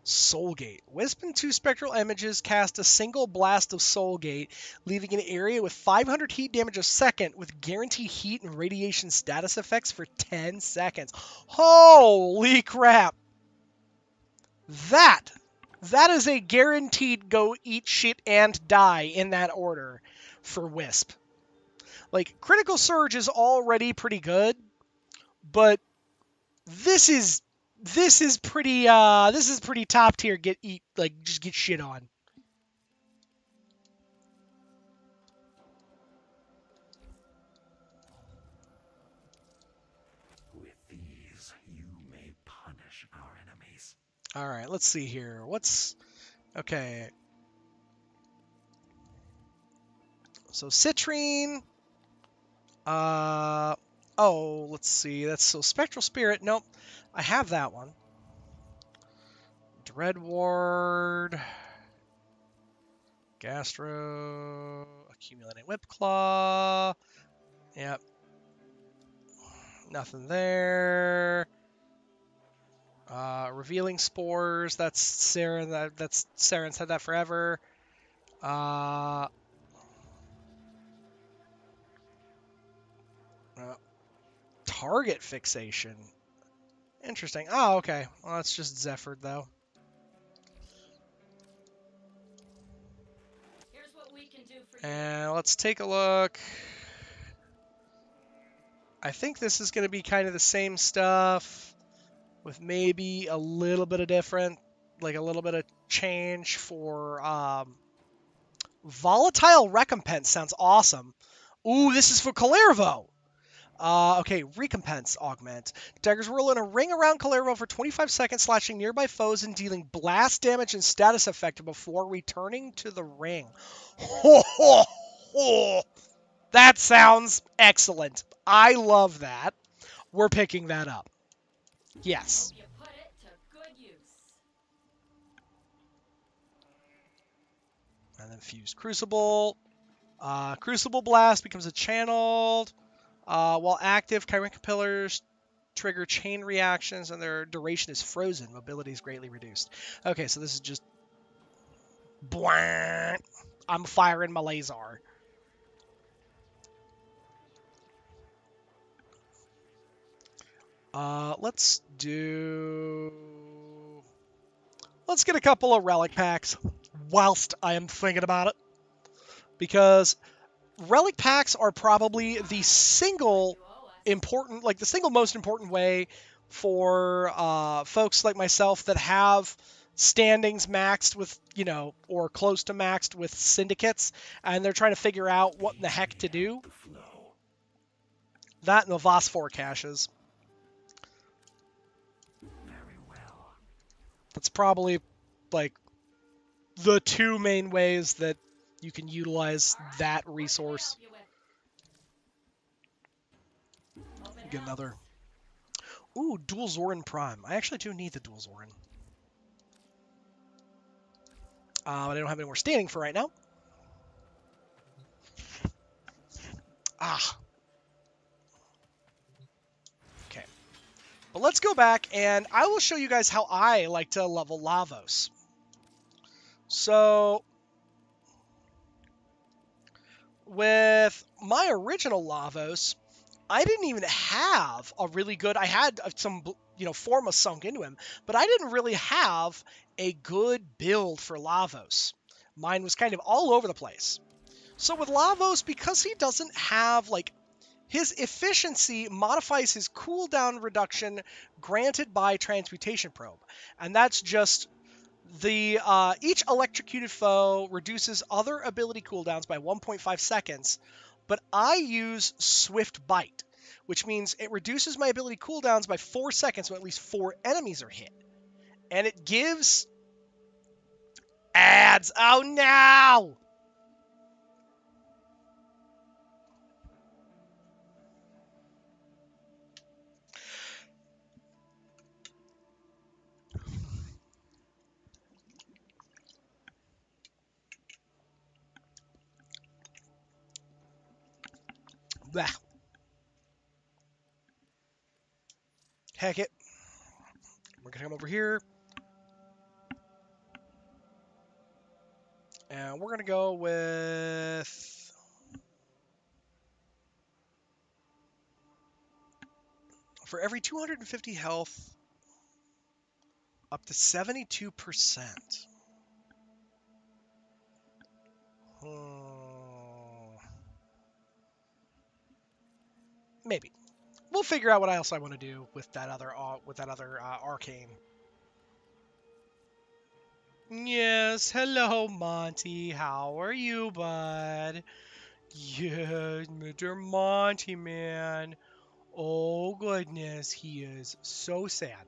Soul Gate. Wisp and 2 spectral images cast a single blast of Soul Gate, leaving an area with 500 heat damage a second with guaranteed heat and radiation status effects for 10 seconds. Holy crap. That is a guaranteed go eat shit and die in that order for Wisp. Like, Critical Surge is already pretty good, but this is pretty top tier. Just get shit on. With these, you may punish our enemies. All right, let's see here. Okay? So citrine. Let's see. That's Spectral Spirit. Nope, I have that one. Dread Ward. Gastro. Accumulating Whip Claw. Yep. Nothing there. Revealing Spores. That's Saren. That's Saren's had that forever. Target Fixation. Interesting. Oh, okay. Well, that's just Zephyr, though. Here's what we can do for And let's take a look. I think this is going to be kind of the same stuff with maybe a little bit of different, like a little bit of change for Volatile Recompense. Sounds awesome. Ooh, this is for Calervo. Okay, Recompense Augment. Daggers roll in a ring around Calervo for 25 seconds, slashing nearby foes and dealing blast damage and status effect before returning to the ring. Ho, ho, ho. That sounds excellent. I love that. We're picking that up. Yes. you put it to good use. And then Fused Crucible. Crucible Blast becomes a channeled. While active, Chimeric Pillars trigger chain reactions and their duration is frozen. Mobility is greatly reduced. Okay, so this is just... Bwah! I'm firing my laser. Let's get a couple of relic packs whilst I am thinking about it. Because relic packs are probably the single most important way for folks like myself that have standings maxed with, or close to maxed with syndicates, and they're trying to figure out what in the heck to do. That and the Phosphor caches. Very well. That's probably, the two main ways that you can utilize that resource. Get another. Ooh, Dual Zorin Prime. I actually do need the Dual Zorin. But I don't have any more standing for right now. Okay. But let's go back, and I will show you guys how I like to level Lavos. So, with my original Lavos, I didn't even have a really good... I had some, Forma sunk into him, but I didn't really have a good build for Lavos. Mine was kind of all over the place. So with Lavos, because he doesn't have, his efficiency modifies his cooldown reduction granted by Transmutation Probe. And that's just... each electrocuted foe reduces other ability cooldowns by 1.5 seconds, but I use Swift Bite. which means it reduces my ability cooldowns by 4 seconds when at least 4 enemies are hit. And it gives ads. Oh no! Blah. Heck it. We're gonna come over here. And we're gonna go with for every 250 health up to 72%. Maybe. We'll figure out what else I want to do with that other arcane. Yes, hello Monty. How are you, bud? Yes, Mr. Monty, man. Oh goodness, he is so sad.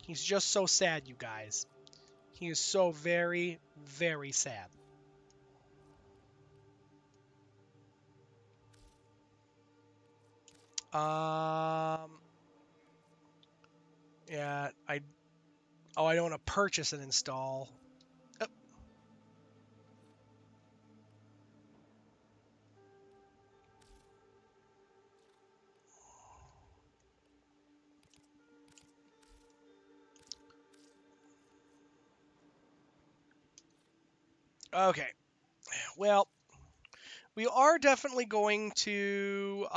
He's just so sad, you guys. He is so very, very sad. Yeah, I don't want to purchase and install. Okay. Well, we are definitely going to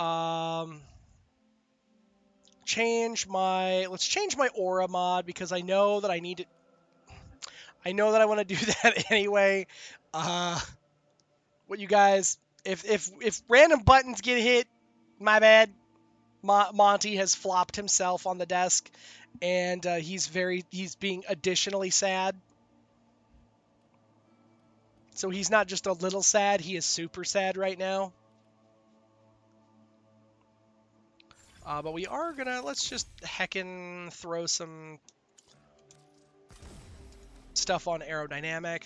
let's change my aura mod because I know that I need it. I know that I want to do that anyway. What you guys, if random buttons get hit, my bad. Monty has flopped himself on the desk, and he's being additionally sad. So he's not just a little sad; he is super sad right now. But we are gonna let's just heckin' throw some stuff on aerodynamic.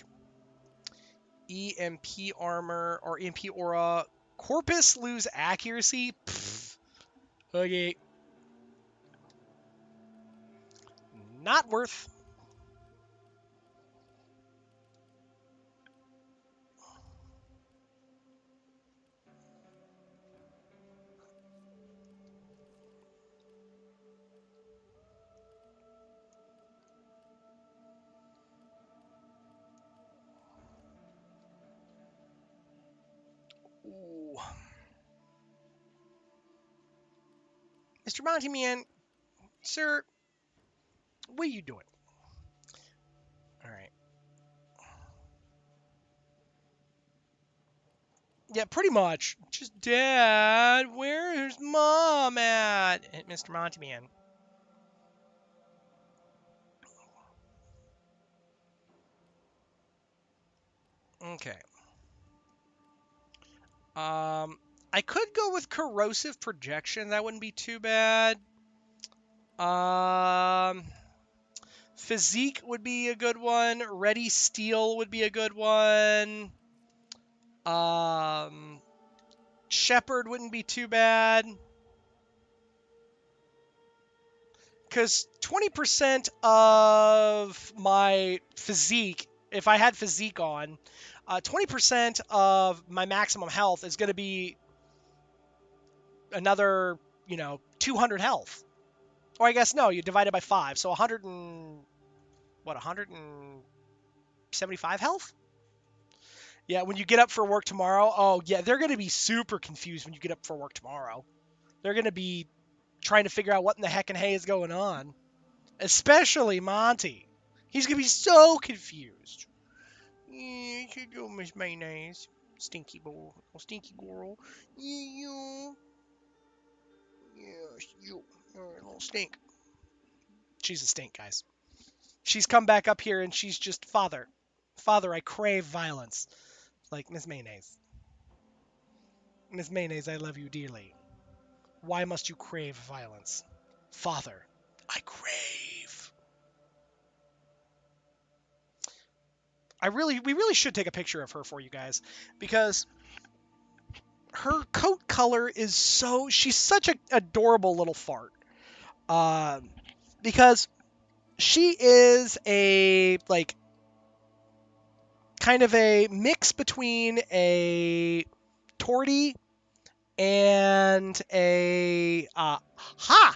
EMP armor or EMP aura. Corpus lose accuracy. Pfft. Okay. Not worth. Ooh. Mr. Monty Man, sir, what are you doing? All right. Yeah, pretty much. Just, Dad, where's Mom at? Mr. Monty Man. Okay. I could go with corrosive projection. That wouldn't be too bad. Physique would be a good one. Ready steel would be a good one. Shepherd wouldn't be too bad. Because 20% of my physique, if I had physique on, 20% of my maximum health is going to be another, 200 health. Or I guess no, you divide it by 5. So 175 health? Yeah, when you get up for work tomorrow, oh yeah, they're going to be super confused when you get up for work tomorrow. They're going to be trying to figure out what in the heck and hey is going on. Especially Monty. He's going to be so confused. Yeah, you go, Miss Mayonnaise. Stinky boy. Oh, stinky girl. Yeah. Yes, you. You're a little stink. She's a stink, guys. She's come back up here and she's just, Father. Father, I crave violence. Like, Miss Mayonnaise. Miss Mayonnaise, I love you dearly. Why must you crave violence? Father, I crave. We really should take a picture of her for you guys, because her coat color is she's such an adorable little fart. Because she is a, like, kind of a mix between a tortie and a, ha!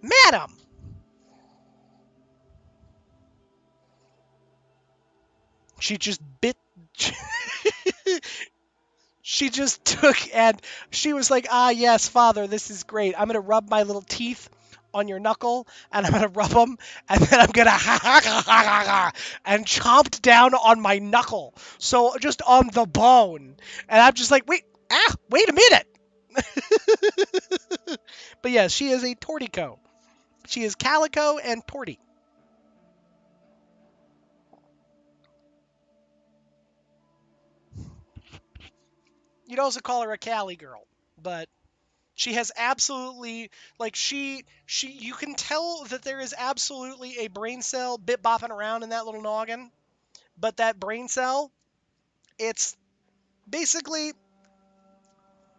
Madam! She just bit... She just took and she was like, ah, yes, father, this is great. I'm going to rub my little teeth on your knuckle, and I'm going to rub them, and then I'm going to ha ha ha ha ha, and chomped down on my knuckle. So just on the bone. And I'm just like, wait a minute. But yes, she is a tortico. She is calico and tortie. You'd also call her a Cali girl, but she has absolutely, like, you can tell that there is absolutely a brain cell bit bopping around in that little noggin, but that brain cell, it's basically,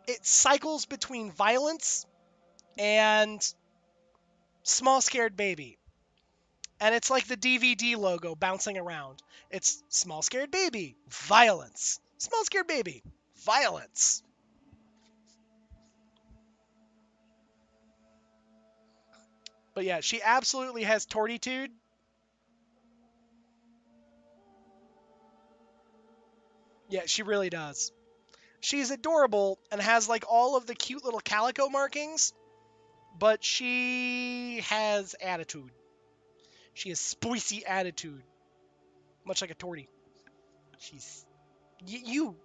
it cycles between violence and small scared baby. And it's like the DVD logo bouncing around. It's small scared baby, violence. Small scared baby, violence. But yeah, she absolutely has tortitude. Yeah, she really does. She's adorable and has, like, all of the cute little calico markings, but she has attitude. She has spicy attitude, much like a tortie. She's you,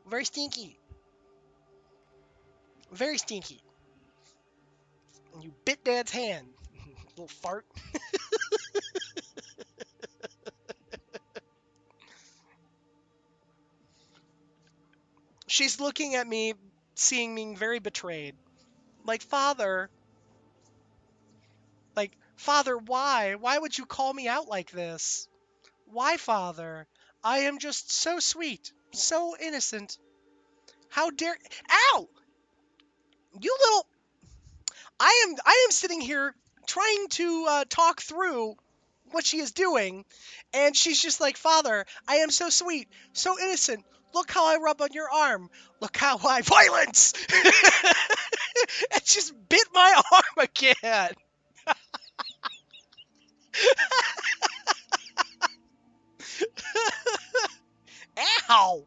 very stinky, very stinky. And you bit Dad's hand, little fart. She's looking at me, seeing me very betrayed. Like, Father, why? Why would you call me out like this? Why, Father? I am just so sweet, so innocent. How dare... Ow! You little... I am sitting here trying to talk through what she is doing, and she's just like, Father, I am so sweet, so innocent. Look how I rub on your arm. Look how I... Violence! And just bit my arm again. Ow!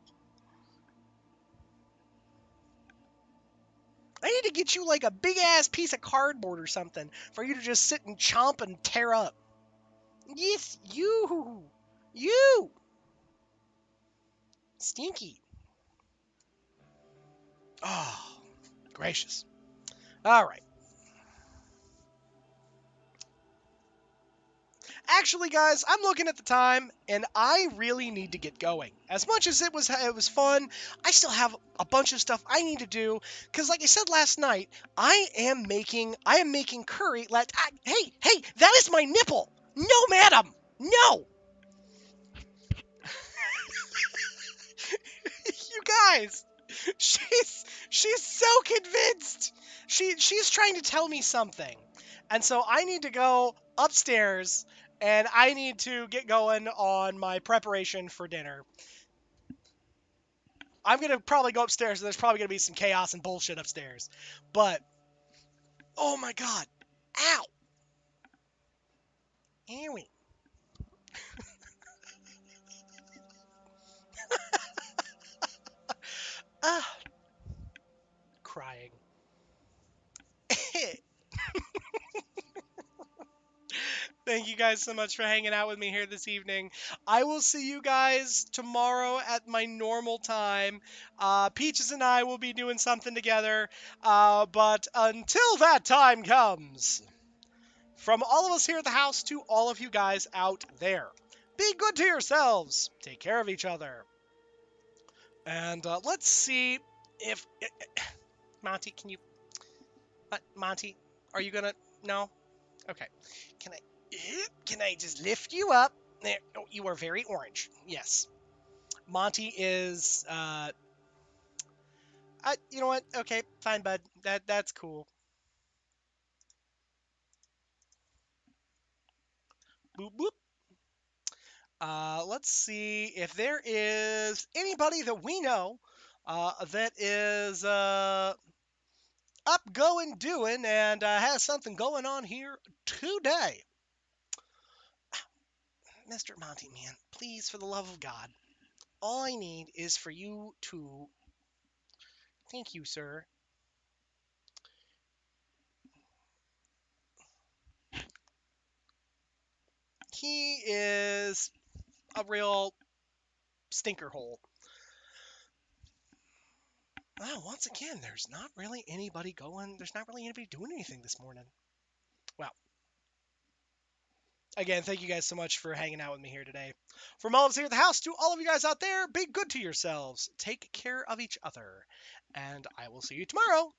I need to get you, like, a big-ass piece of cardboard or something for you to just sit and chomp and tear up. Yes, you! You! Stinky. Oh, gracious. All right. Actually, guys, I'm looking at the time, and I really need to get going. As much as it was fun, I still have a bunch of stuff I need to do. Cause, like I said last night, I am making curry. Hey, that is my nipple. No, madam, no. You guys, she's so convinced. She's trying to tell me something, and so I need to go upstairs. And I need to get going on my preparation for dinner. I'm going to probably go upstairs, and there's probably going to be some chaos and bullshit upstairs. But, oh my god. Ow. Ewy. Ah. Crying. Thank you guys so much for hanging out with me here this evening. I will see you guys tomorrow at my normal time. Peaches and I will be doing something together. But until that time comes, from all of us here at the house to all of you guys out there, be good to yourselves. Take care of each other. And let's see if... Monty, can you... Monty, are you gonna? No. Okay. Can I just lift you up? There. Oh, you are very orange. Yes. Monty is. You know what? Okay, fine, bud. That's cool. Boop boop. Let's see if there is anybody that we know that is up, going, doing, and has something going on here today. Mr. Monty, man, please, for the love of God, all I need is for you to. Thank you, sir. He is a real stinker hole. Well, once again, there's not really anybody going. There's not really anybody doing anything this morning. Well, again, thank you guys so much for hanging out with me here today. From all of us here at the house to all of you guys out there, be good to yourselves. Take care of each other. And I will see you tomorrow.